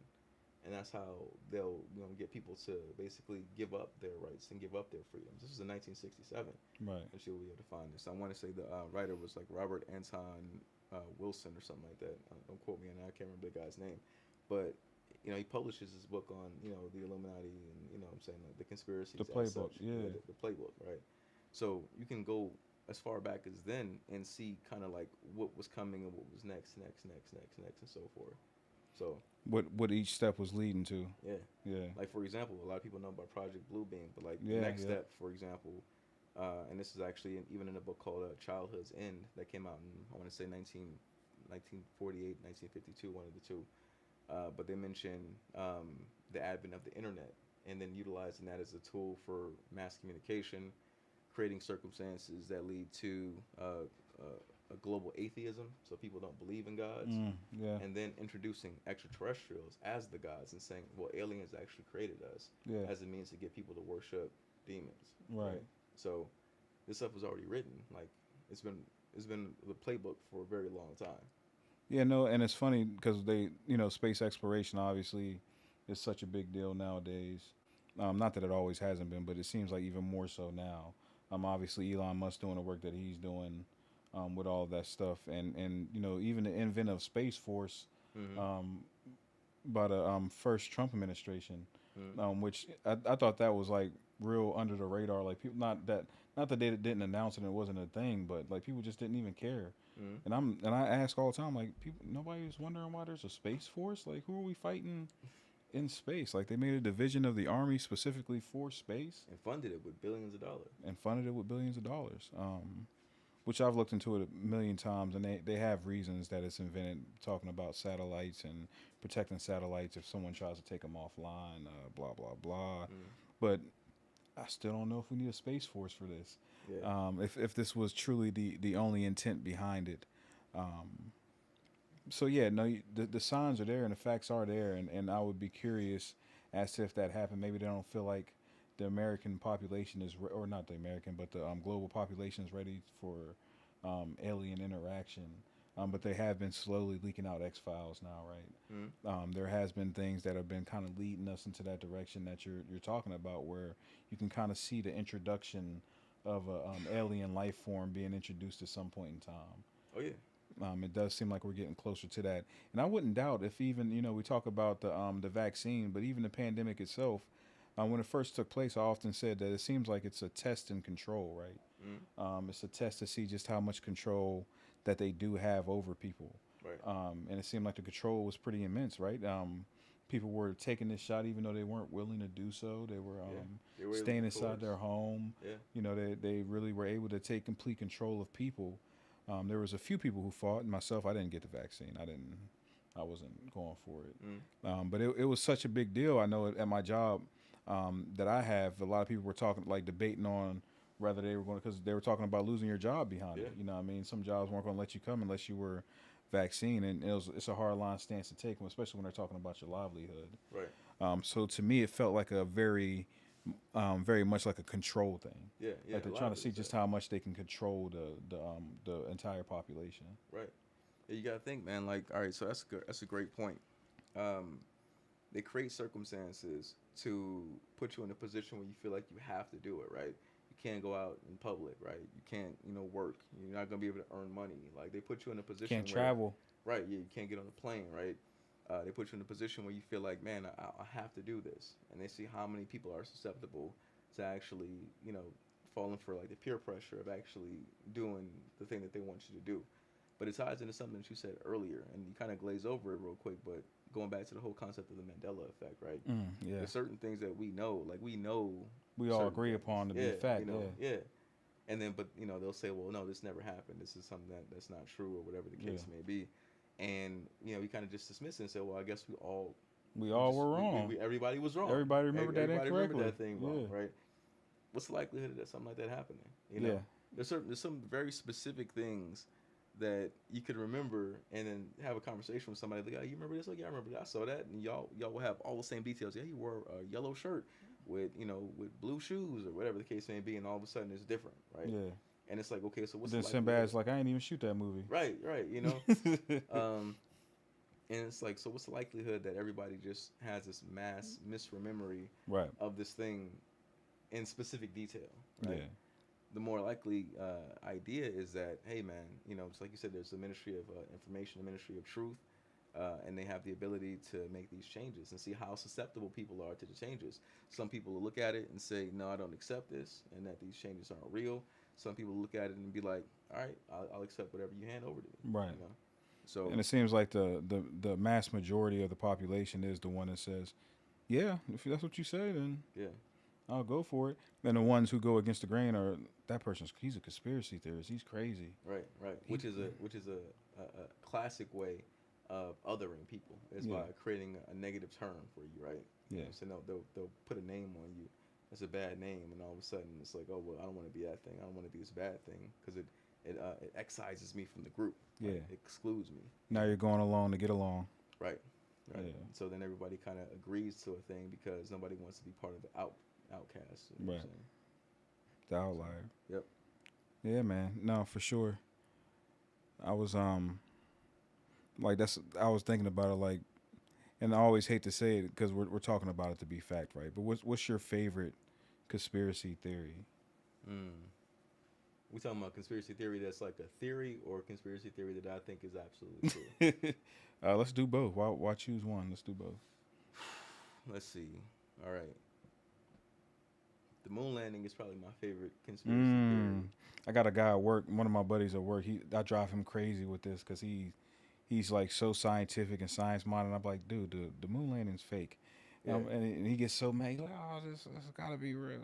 And that's how they'll get people to basically give up their rights and give up their freedoms. This was in 1967. Right. And she'll be able to find this. I want to say the writer was like Robert Anton Wilson or something like that. Don't quote me on that. I can't remember the guy's name. But, he publishes his book on, the Illuminati and, I'm saying, like, the conspiracies. The playbook, the playbook, right? So you can go as far back as then and see kind of like what was coming and what was next, and so forth. So what each step was leading to. yeah, Yeah. like for example, a lot of people know about Project Bluebeam, but like the Yeah. next Yeah. step, for example, and this is actually even in a book called Childhood's End that came out in I want to say 1948, 1952, one of the two. But they mention the advent of the internet and then utilizing that as a tool for mass communication, creating circumstances that lead to a global atheism, so people don't believe in gods, Yeah. and then introducing extraterrestrials as the gods and saying, well, aliens actually created us Yeah. as a means to get people to worship demons. Right. So this stuff was already written. Like it's been it's been the playbook for a very long time. Yeah, no, and it's funny because space exploration obviously is such a big deal nowadays. Not that it always hasn't been, but it seems like even more so now. Obviously Elon Musk doing the work that he's doing, with all of that stuff, and even the invent of Space Force, Mm-hmm. um, by the first Trump administration, Mm-hmm. which I thought that was like real under the radar. Like people, not that they didn't announce it and it wasn't a thing, but like people just didn't even care. Mm-hmm. And I ask all the time, like people, nobody's wondering why there's a space force. Like who are we fighting in space? Like they made a division of the army specifically for space And funded it with billions of dollars. and funded it with billions of dollars. Which I've looked into it a million times, and they have reasons that it's invented, talking about satellites and protecting satellites if someone tries to take them offline, blah blah blah. Mm. But I still don't know if we need a space force for this. Yeah. If this was truly the only intent behind it. So yeah, no, the signs are there and the facts are there, and I would be curious as to if that happened. Maybe they don't feel like the American population is, or not the American, but the global population is ready for alien interaction. But they have been slowly leaking out X Files now, right? Mm. There has been things that have been kind of leading us into that direction that you're talking about, where you can kind of see the introduction of a alien life form being introduced at some point in time. Oh yeah. It does seem like we're getting closer to that, and I wouldn't doubt if even we talk about the vaccine, but even the pandemic itself, when it first took place, I often said that it seems like it's a test and control, right? Mm. It's a test to see just how much control that they do have over people, Right. and it seemed like the control was pretty immense, right? People were taking this shot even though they weren't willing to do so. They were Yeah. They were able staying to inside coerce. their home. Yeah. They really were able to take complete control of people. There was a few people who fought, and myself, I didn't get the vaccine. I wasn't going for it. Mm. But it was such a big deal. I know at my job that I have, a lot of people were talking, like debating on whether they were going, because they were talking about losing your job behind it. Yeah. You know what I mean? Some jobs weren't going to let you come unless you were vaccine, and it's a hard line stance to take, especially when they're talking about your livelihood. Right. So to me, it felt like a very much like a control thing. Yeah. Yeah. Like they're a lot trying of to it see is just that. how much they can control the entire population. Right. Yeah, you gotta think, man. Like, all right, so that's good. That's a great point. They create circumstances to put you in a position where you feel like you have to do it, right? You can't go out in public, right? You can't, work. You're not gonna be able to earn money. Like, they put you in a position Can't where, travel. right? Yeah, you can't get on a plane, right? They put you in a position where you feel like, man, I have to do this, and they see how many people are susceptible to actually, falling for like the peer pressure of actually doing the thing that they want you to do. But it ties into something that you said earlier, and you kind of glaze over it real quick. But going back to the whole concept of the Mandela effect, right? Yeah, There's certain things that we know, like we know we all certain agree things. upon to Yeah, be fact. yeah. And then, but they'll say, well, no, this never happened. This is something that's not true, or whatever the case may be. And we kind of just dismiss it and say, well, I guess we all were wrong. everybody was wrong. Everybody remembered that Everybody incorrectly. remembered that thing wrong, Yeah. right? What's the likelihood of that something like that happening? Yeah. There's some very specific things that you could remember, and then have a conversation with somebody like, oh, you remember this? Oh, yeah, I remember that. I saw that, and y'all will have all the same details. Yeah, he wore a yellow shirt with with blue shoes or whatever the case may be, and all of a sudden it's different, right? Yeah. And it's like, okay, so what's Then the Sinbad's like, I didn't even shoot that movie. right, and it's like, so what's the likelihood that everybody just has this mass misremembering Right. of this thing in specific detail, right? Yeah. The more likely idea is that, hey, man, it's like you said, there's the Ministry of Information, the Ministry of Truth, and they have the ability to make these changes and see how susceptible people are to the changes. Some people will look at it and say, no, I don't accept this, and that these changes aren't real. Some people look at it and be like, all right, I'll accept whatever you hand over to me. Right. So And it seems like the mass majority of the population is the one that says, "Yeah, if that's what you say, then yeah, I'll go for it." And the ones who go against the grain are that person's he's a conspiracy theorist. He's crazy. right, right. He, Which is a classic way of othering people is yeah, by creating a negative term for you, right? yeah, So they'll put a name on you. It's a bad name, and all of a sudden it's like, oh well, I don't want to be that thing. I don't want to be this bad thing because it excises me from the group. yeah. Right? It excludes me. Now you're going along to get along. Right. Right. Yeah, So then everybody kind of agrees to a thing because nobody wants to be part of the outcast. You know what right. I'm saying? The outlier. Yep. Yeah, man. No, for sure. I was like that's I was thinking about it like, and I always hate to say it because we're talking about it to be fact, right? But what's your favorite conspiracy theory? Mm. We talking about conspiracy theory that's like a theory or conspiracy theory that I think is absolutely true. Let's do both. Why choose one? Let's do both. Let's see. All right. The moon landing is probably my favorite conspiracy theory. I got a guy at work. One of my buddies at work. I drive him crazy with this because he's like so scientific and science minded. I'm like, dude, the moon landing's fake. Yeah. And he gets so mad. He's like, oh, this gotta be real.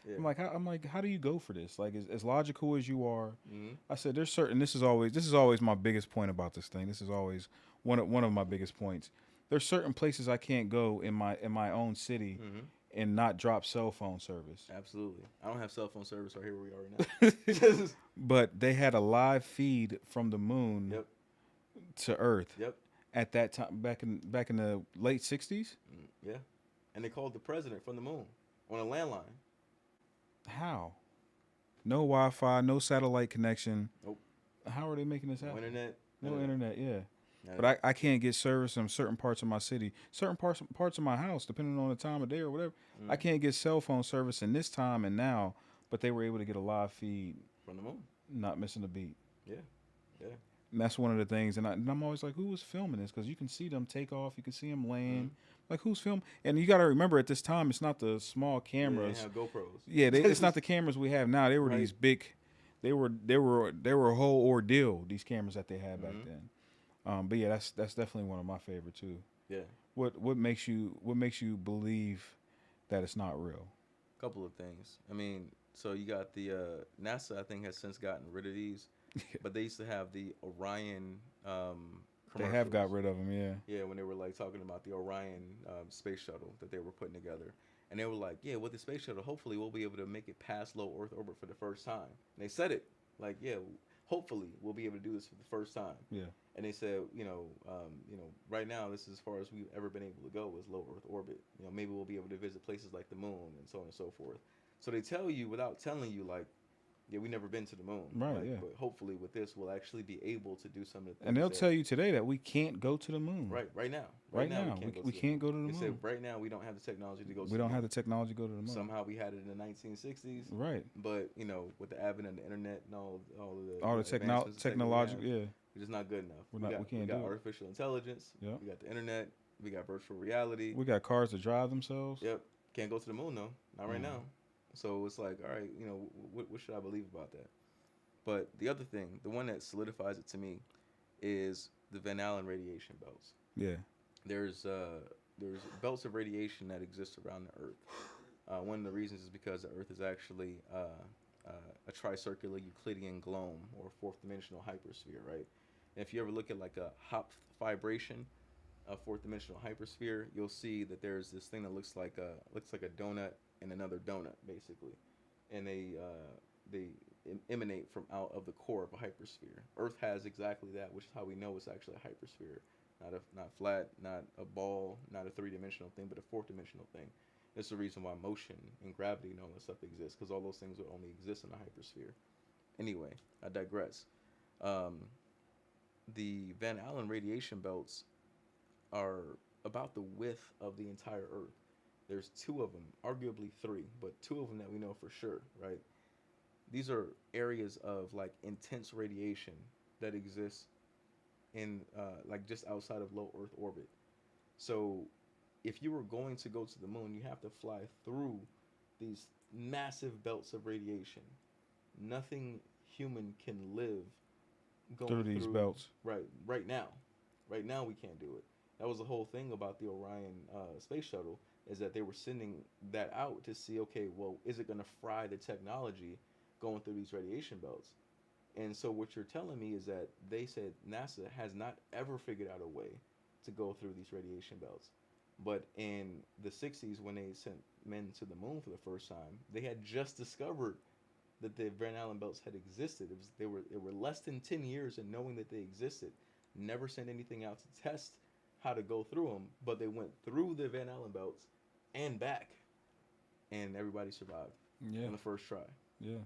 Yeah. I'm like, how do you go for this? Like, as logical as you are, Mm-hmm. I said, there's certain. This is always my biggest point about this thing. This is always one of my biggest points. There's certain places I can't go in my own city Mm-hmm. and not drop cell phone service. Absolutely. I don't have cell phone service right here where we are right now. But they had a live feed from the moon Yep. to Earth Yep. at that time back in the late '60s. Yeah. And they called the president from the moon on a landline. How? No Wi-Fi, no satellite connection. Nope. How are they making this No happen? internet. No internet, yeah. No. But I can't get service in certain parts of my city, certain parts of my house, depending on the time of day or whatever. Mm. I can't get cell phone service in this time and now, but they were able to get a live feed, From the moon. not missing a beat. Yeah. Yeah. And that's one of the things. And I'm always like, who was filming this? Because you can see them take off, you can see them land. Like, who's filming? And you got to remember, at this time, it's not the small Yeah, cameras. they have GoPros. Yeah, it's not the cameras we have now. They were Right. these big. They were a whole ordeal. These cameras that they had back Mhm. then. But yeah, that's definitely one of my favorite too. Yeah. What makes you believe that it's not real? Couple of things. I mean, so you got the NASA. I think has since gotten rid of these, but they used to have the Orion. They have got commercials. rid of them. Yeah. Yeah, when they were like talking about the Orion space shuttle that they were putting together, and they were like, "Yeah, with the space shuttle, hopefully we'll be able to make it past low Earth orbit for the first time." And they said it like, "Yeah, hopefully we'll be able to do this for the first time." Yeah. And they said, right now this is as far as we've ever been able to go is low Earth orbit. Maybe we'll be able to visit places like the moon and so on and so forth. So they tell you without telling you, like, yeah, we never been to the moon. Right, Like, yeah. But hopefully with this, we'll actually be able to do some of the things. And they'll tell you today that we can't go to the moon. Right now. Right now, we can't go to the They said moon. right now we don't have the technology to go. We don't have the technology to go to the moon. Somehow we had it in the 1960s. Right. But with the advent of the internet and all of the All the advancements in technological. technology, Yeah. we're just not good enough. We we can't got do it. artificial intelligence. Yep. We got the internet. We got virtual reality. We got cars that drive themselves. Yep. Can't go to the moon though. Not right No. now. So it's like, all right, what should I believe about that? But the other thing, the one that solidifies it to me, is the Van Allen radiation belts. Yeah. There's belts of radiation that exist around the Earth. One of the reasons is because the Earth is actually a tricircular Euclidean globe or fourth dimensional hypersphere, right? And if you ever look at like a Hopf vibration, a fourth dimensional hypersphere, you'll see that there's this thing that looks like a donut and another donut basically, and they emanate from out of the core of a hypersphere. Earth has exactly that, which is how we know it's actually a hypersphere, not flat, not a ball, not a three-dimensional thing, but a fourth-dimensional thing. That's the reason why motion and gravity and all that stuff exists, because all those things would only exist in a hypersphere. Anyway, I digress. The Van Allen radiation belts are about the width of the entire Earth. There's two of them, arguably three, but two of them that we know for sure, right? These are areas of like intense radiation that exists in like just outside of low Earth orbit. So if you were going to go to the moon, you have to fly through these massive belts of radiation. Nothing human can live going through these through belts. right now. Right now we can't do it. That was the whole thing about the Orion space shuttle, is that they were sending that out to see, okay, well, is it going to fry the technology going through these radiation belts? And so what you're telling me is that they said NASA has not ever figured out a way to go through these radiation belts. But in the 60s, when they sent men to the moon for the first time, they had just discovered that the Van Allen belts had existed. They were less than 10 years in knowing that they existed. Never sent anything out to test how to go through them, but they went through the Van Allen belts and back, and everybody survived Yeah, on the first try. yeah,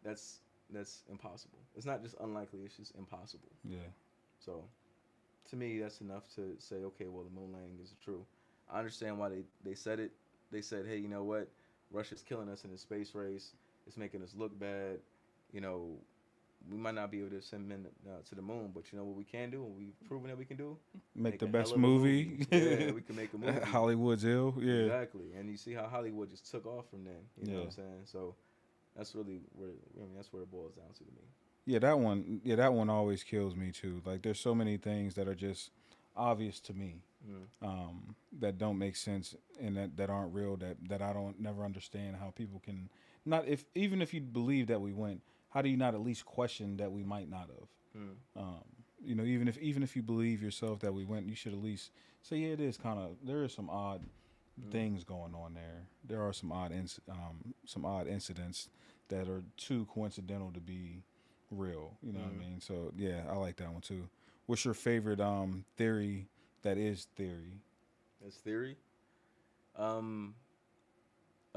That's that's impossible. It's not just unlikely; it's just impossible. yeah. So, to me, that's enough to say, okay, well, the moon landing is true. I understand why they said it. They said, hey, you know what? Russia's killing us in the space race. It's making us look bad. You know, we might not be able to send men to the moon, but you know what we can do, and we've proven that we can do? Make the a best hell of a movie. Yeah, we can make a movie. Hollywood's ill. Yeah, Exactly. And you see how Hollywood just took off from then. You know yeah, what I'm saying? So that's really where, I mean, that's where it boils down to me. yeah. That one. Yeah, that one always kills me too. Like, there's so many things that are just obvious to me, Mm. that don't make sense and that aren't real. That I don't never understand how people can not, if even if you believe that we went, how do you not at least question that we might not have? Mm. Even if you believe yourself that we went, you should at least say, yeah, it is kind of, there is some odd Mm. things going on there. There are some odd incidents that are too coincidental to be real. You know what I Mm. mean? So yeah, I like that one too. What's your favorite theory that is theory? That's theory. Um,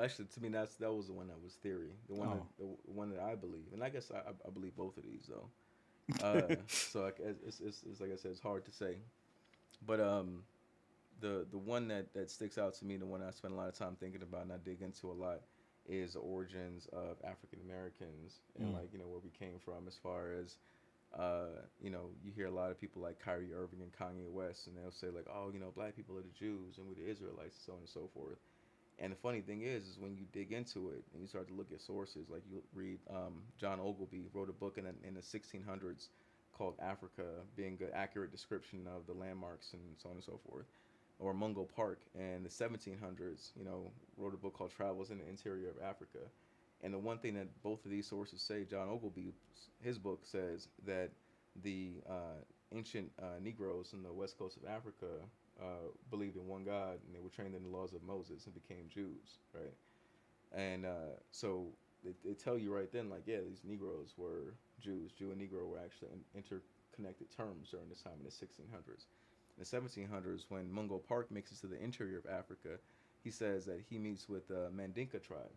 Actually, to me, that was the one that was theory. Oh, The one that I believe, and I guess I believe both of these though. So like, it's like I said, it's hard to say. But the one that sticks out to me, the one I spend a lot of time thinking about and I dig into a lot, is the origins of African Americans and mm, like where we came from as far as you hear a lot of people like Kyrie Irving and Kanye West, and they'll say like, oh, black people are the Jews and we're the Israelites, so on and so forth. And the funny thing is when you dig into it and you start to look at sources, like you read John Ogilvy wrote a book in the 1600s called Africa, being an accurate description of the landmarks and so on and so forth. Or Mungo Park in the 1700s, wrote a book called Travels in the Interior of Africa. And the one thing that both of these sources say, John Ogilvy, his book says that the ancient Negroes in the west coast of Africa believed in one God and they were trained in the laws of Moses and became Jews, right? And so they tell you right then, like, yeah, these Negroes were Jews. Jew and Negro were actually interconnected terms during this time in the 1600s. In the 1700s, when Mungo Park makes it to the interior of Africa, he says that he meets with the Mandinka tribe,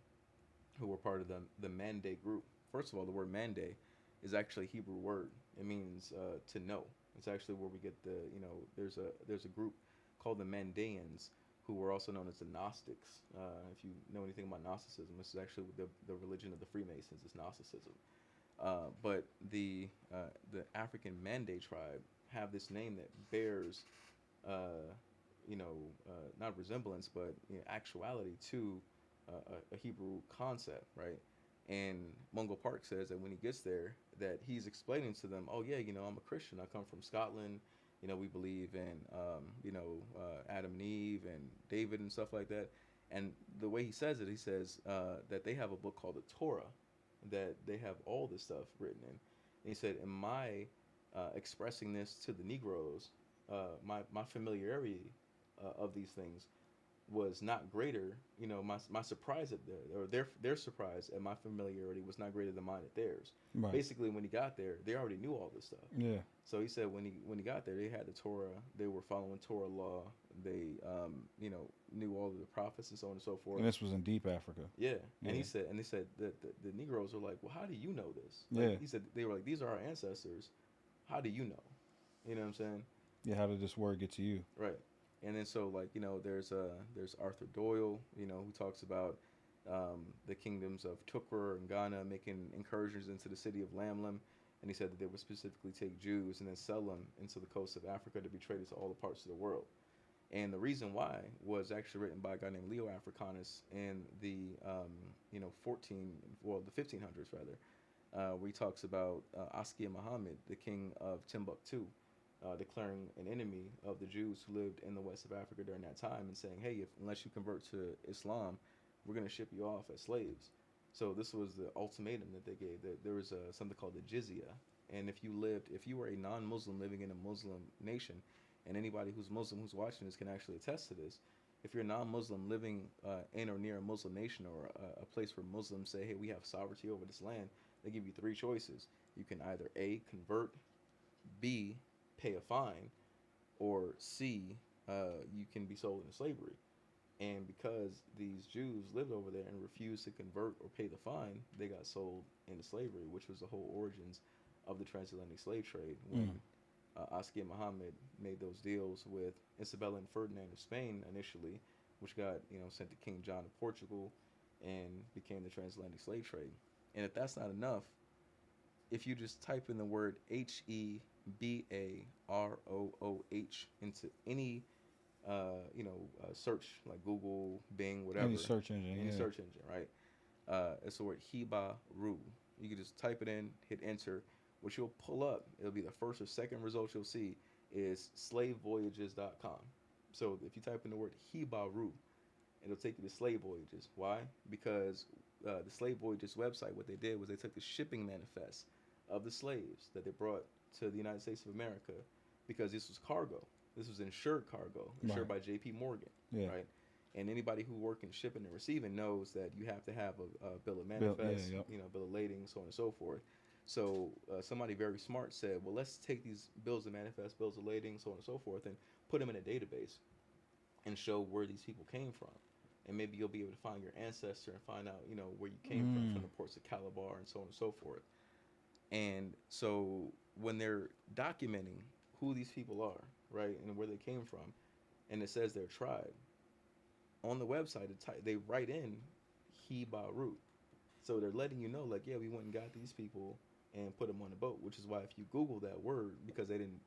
who were part of the Mande group. First of all, the word Mande is actually a Hebrew word. It means to know. It's actually where we get there's a group called the Mandaeans, who were also known as the Gnostics. If you know anything about Gnosticism, this is actually the religion of the Freemasons, is Gnosticism. But the African Mande tribe have this name that bears, uh, not resemblance, but actuality to a Hebrew concept, right? And Mungo Park says that when he gets there, that he's explaining to them, oh yeah, I'm a Christian. I come from Scotland. We believe in, Adam and Eve and David and stuff like that. And the way he says it, he says that they have a book called the Torah, that they have all this stuff written in. And he said, in my expressing this to the Negroes, my familiarity of these things was not greater. My surprise at their surprise at my familiarity was not greater than mine at theirs. right. Basically, when he got there, they already knew all this stuff. Yeah, So he said when he got there, they had the Torah. They were following Torah law. They knew all of the prophets and so on and so forth. and this was in deep Africa. Yeah, and Yeah, they said that the Negroes were like, well, how do you know this? yeah, Like he said, they were like, these are our ancestors. How do you know? You know what I'm saying? yeah. How did this word get to you? Right. And then so like there's Arthur Doyle, who talks about the kingdoms of Tukra and Ghana making incursions into the city of Lamlam, and he said that they would specifically take Jews and then sell them into the coast of Africa to be traded to all the parts of the world. And the reason why was actually written by a guy named Leo Africanus in the the 1500s rather, where he talks about Askia Muhammad, the king of Timbuktu, declaring an enemy of the Jews who lived in the west of Africa during that time and saying, hey, unless you convert to Islam, we're going to ship you off as slaves. So this was the ultimatum that they gave. That there was something called the jizya, and if you were a non-Muslim living in a Muslim nation, and anybody who's Muslim who's watching this can actually attest to this. If you're a non-Muslim living in or near a Muslim nation or a place where Muslims say, hey, we have sovereignty over this land, they give you three choices. You can either A, convert, B, pay a fine, or C, you can be sold into slavery. And because these Jews lived over there and refused to convert or pay the fine, they got sold into slavery, which was the whole origins of the transatlantic slave trade. When Askia Muhammad made those deals with Isabella and Ferdinand of Spain initially, which got sent to King John of Portugal, and became the transatlantic slave trade. And if that's not enough, if you just type in the word HEBAROOH into any search like Google, Bing, whatever, Any search engine, search engine, right? It's the word Hibaru. You can just type it in, hit enter. What you'll pull up, it'll be the first or second result you'll see is slavevoyages.com. So if you type in the word Hibaru, it'll take you to Slave Voyages. Why? Because the Slave Voyages website, what they did was they took the shipping manifest of the slaves that they brought to the United States of America, because this was cargo. This was insured cargo, insured by J.P. Morgan, right? And anybody who worked in shipping and receiving knows that you have to have a bill of manifest, bill of lading, so on and so forth. So somebody very smart said, well, let's take these bills of manifest, bills of lading, so on and so forth, and put them in a database and show where these people came from. And maybe you'll be able to find your ancestor and find out, where you came from the ports of Calabar and so on and so forth. And so when they're documenting who these people are, right, and where they came from, and it says their tribe, on the website, they write in Hibaru. So they're letting you know, like, yeah, we went and got these people and put them on the boat, which is why if you Google that word, because they didn't,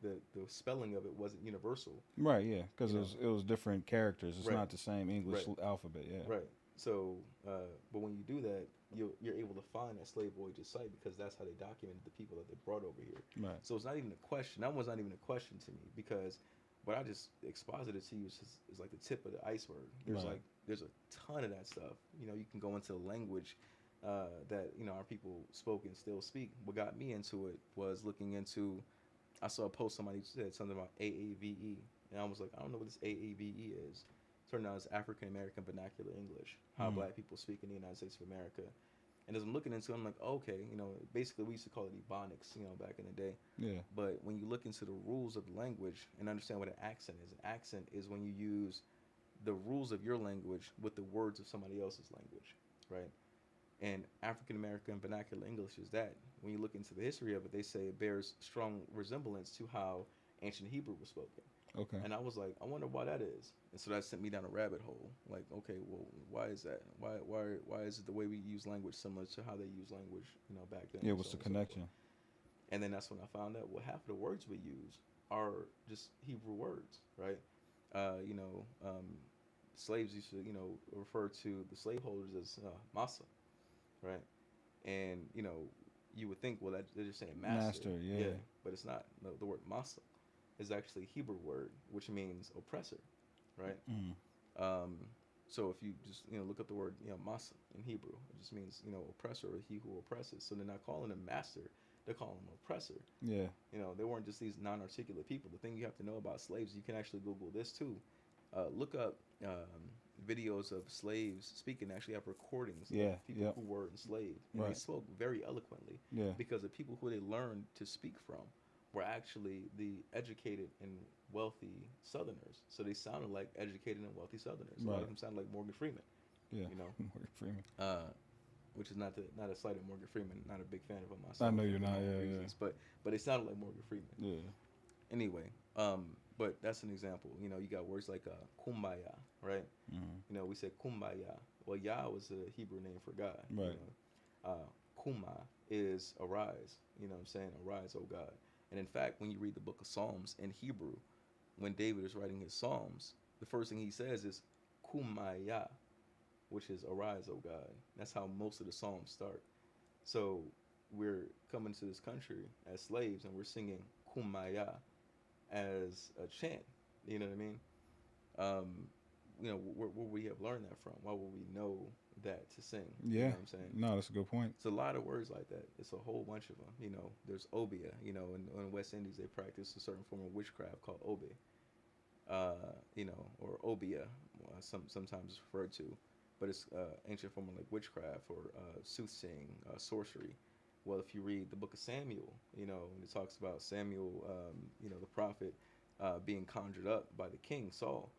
the spelling of it wasn't universal. Right, yeah, because it was different characters. It's not the same English alphabet, yeah. Right. So, but when you do that, you're able to find that Slave Voyages site, because that's how they documented the people that they brought over here. Right. So it's not even a question. That was not even a question to me, because what I just exposited to you is like the tip of the iceberg. There's a ton of that stuff. You can go into the language that our people spoke and still speak. What got me into it was looking into. I saw a post, somebody said something about AAVE, and I was like, I don't know what this AAVE is. Turned out it's African American Vernacular English, how Black people speak in the United States of America. And as I'm looking into it, I'm like, okay, basically we used to call it Ebonics, back in the day. Yeah. But when you look into the rules of the language and understand what an accent is when you use the rules of your language with the words of somebody else's language, right? And African American Vernacular English is that. When you look into the history of it, they say it bears strong resemblance to how ancient Hebrew was spoken. Okay. And I was like, I wonder why that is. And so that sent me down a rabbit hole. Like, okay, well, why is that? Why is it the way we use language similar to how they use language, back then? Yeah, what's the connection? And then that's when I found out, well, half of the words we use are just Hebrew words, right? Slaves used to, refer to the slaveholders as massa, right? And, you would think, well, they're just saying master. Yeah. But it's not. No, the word massa is actually a Hebrew word, which means oppressor, right? So if you just look up the word massa in Hebrew, it just means oppressor, or he who oppresses. So they're not calling him master; they're calling him oppressor. Yeah. They weren't just these non-articulate people. The thing you have to know about slaves, you can actually Google this too. Look up videos of slaves speaking. Actually have recordings of people who were enslaved, and they spoke very eloquently. Yeah. Because the people who they learned to speak from were actually the educated and wealthy Southerners. So they sounded like educated and wealthy Southerners. A lot of them sounded like Morgan Freeman. Yeah. Morgan Freeman. Which is not a slight of Morgan Freeman. Not a big fan of him myself. I know you're not. Yeah. But they sounded like Morgan Freeman. Yeah. Anyway, but that's an example. You got words like kumbaya, right? Mm-hmm. We say kumbaya. Well, Yah was a Hebrew name for God. Right. Kuma is arise. I'm saying? Arise, O God. And in fact, when you read the book of Psalms in Hebrew, when David is writing his Psalms, the first thing he says is kumaya, which is arise, O God. That's how most of the Psalms start. So we're coming to this country as slaves, and we're singing "Kumbaya" as a chant. You know what I mean? Um, where we have learned that from? Why would we know that to sing? You know Yeah. what I'm saying? No, that's a good point. It's a lot of words like that. It's a whole bunch of them. There's obia. In the West Indies, they practice a certain form of witchcraft called obe. Or obia, sometimes referred to, but it's ancient form of like witchcraft or soothsaying, sorcery. Well, if you read the book of Samuel, and it talks about Samuel, the prophet, being conjured up by the king Saul,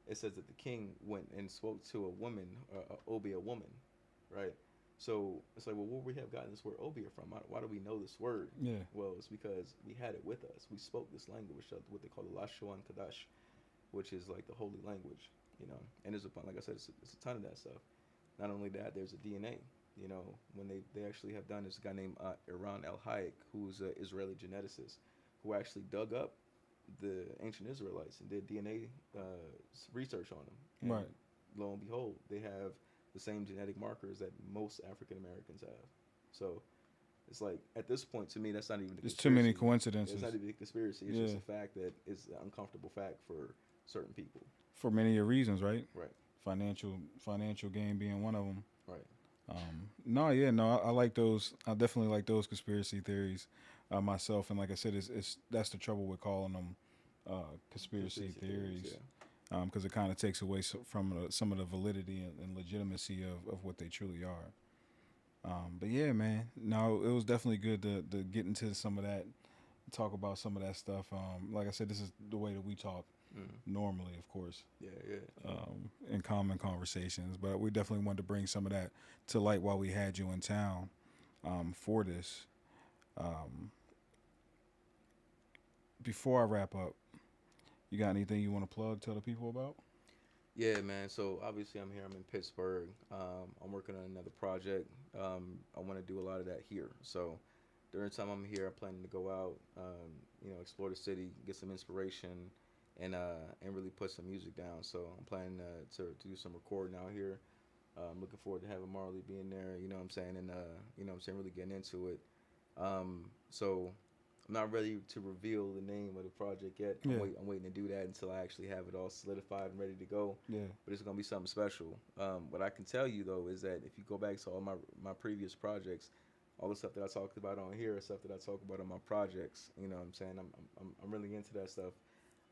it says that the king went and spoke to a woman, obia woman, right? So it's like, well, where we have gotten this word obia from? Why do we know this word? Yeah. Well, it's because we had it with us. We spoke this language, what they call the Lashuan Kadash, which is like the holy language, And there's like I said, it's a ton of that stuff. Not only that, there's a DNA. When they actually have done, there's a guy named Iran El Hayek, who's an Israeli geneticist, who actually dug up the ancient Israelites and did DNA research on them. And Right. lo and behold, they have the same genetic markers that most African Americans have. So it's like, at this point, to me, that's not even a There's conspiracy. too many coincidences. It's not even a conspiracy. It's Yeah. just a fact that is an uncomfortable fact for certain people. For many reasons, right? Right. Financial gain being one of them. Right. No, yeah, no, I like those. I definitely like those conspiracy theories myself. And like I said, it's that's the trouble with calling them conspiracy theories, because it kind of takes away from some of the validity and legitimacy of what they truly are. But yeah, man, no, it was definitely good to get into some of that, talk about some of that stuff. Like I said, this is the way that we talk normally, of course. Yeah. In common conversations, but we definitely wanted to bring some of that to light while we had you in town for this. Before I wrap up, you got anything you want to plug, tell the people about? Yeah, man. So obviously, I'm here. I'm in Pittsburgh. I'm working on another project. I want to do a lot of that here. So during the time I'm here, I'm planning to go out, explore the city, get some inspiration, and really put some music down. So I'm planning to do some recording out here. I'm looking forward to having Marley being there. You know what I'm saying, and really getting into it. So I'm not ready to reveal the name of the project yet. Yeah. I'm waiting to do that until I actually have it all solidified and ready to go. Yeah. But it's gonna be something special. What I can tell you though is that if you go back to all my previous projects, all the stuff that I talked about on here is stuff that I talk about on my projects. You know what I'm saying? I'm really into that stuff.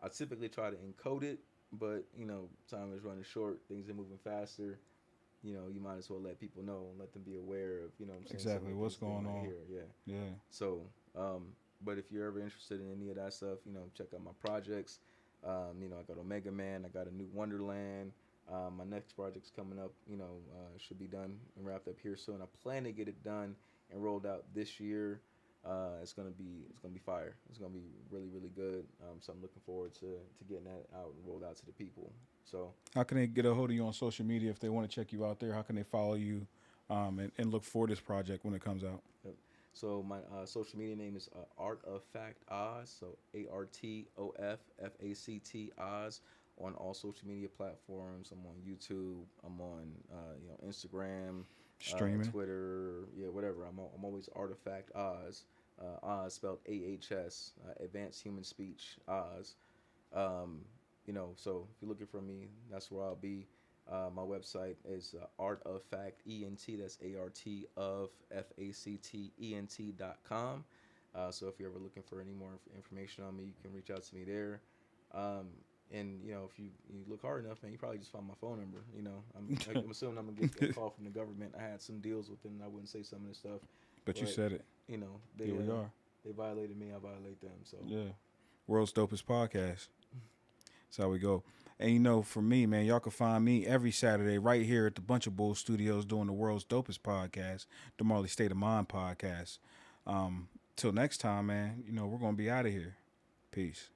I typically try to encode it, but time is running short. Things are moving faster. You might as well let people know and let them be aware of, what I'm saying, Exactly what's going on. Here. Yeah. Yeah. So, but if you're ever interested in any of that stuff, check out my projects. I got Omega Man. I got a new Wonderland. My next project's coming up. Should be done and wrapped up here soon. I plan to get it done and rolled out this year. It's gonna be fire. It's gonna be really, really good. So I'm looking forward to getting that out and rolled out to the people. So how can they get a hold of you on social media if they want to check you out there? How can they follow you and look for this project when it comes out? Yep. So my social media name is Art of Fact Oz. So ARTOFFACT Oz on all social media platforms. I'm on YouTube. I'm on Instagram, Streaming, Twitter, whatever. I'm always Artifact Oz. Oz spelled AHS, Advanced Human Speech Oz. So if you're looking for me, that's where I'll be. My website is Art of Fact ENT. That's ART of FACTENT.com. So if you're ever looking for any more information on me, you can reach out to me there. And if you look hard enough, man, you probably just find my phone number. I'm assuming I'm gonna get a call from the government. I had some deals with them, and I wouldn't say some of this stuff. But you said it. They, here we are. They violated me. I violate them. So yeah, world's dopest podcast. That's how we go. And for me, man, y'all can find me every Saturday right here at the Bunch of Bull Studios doing the world's dopest podcast, the Marley State of Mind podcast. Till next time, man, we're gonna be out of here. Peace.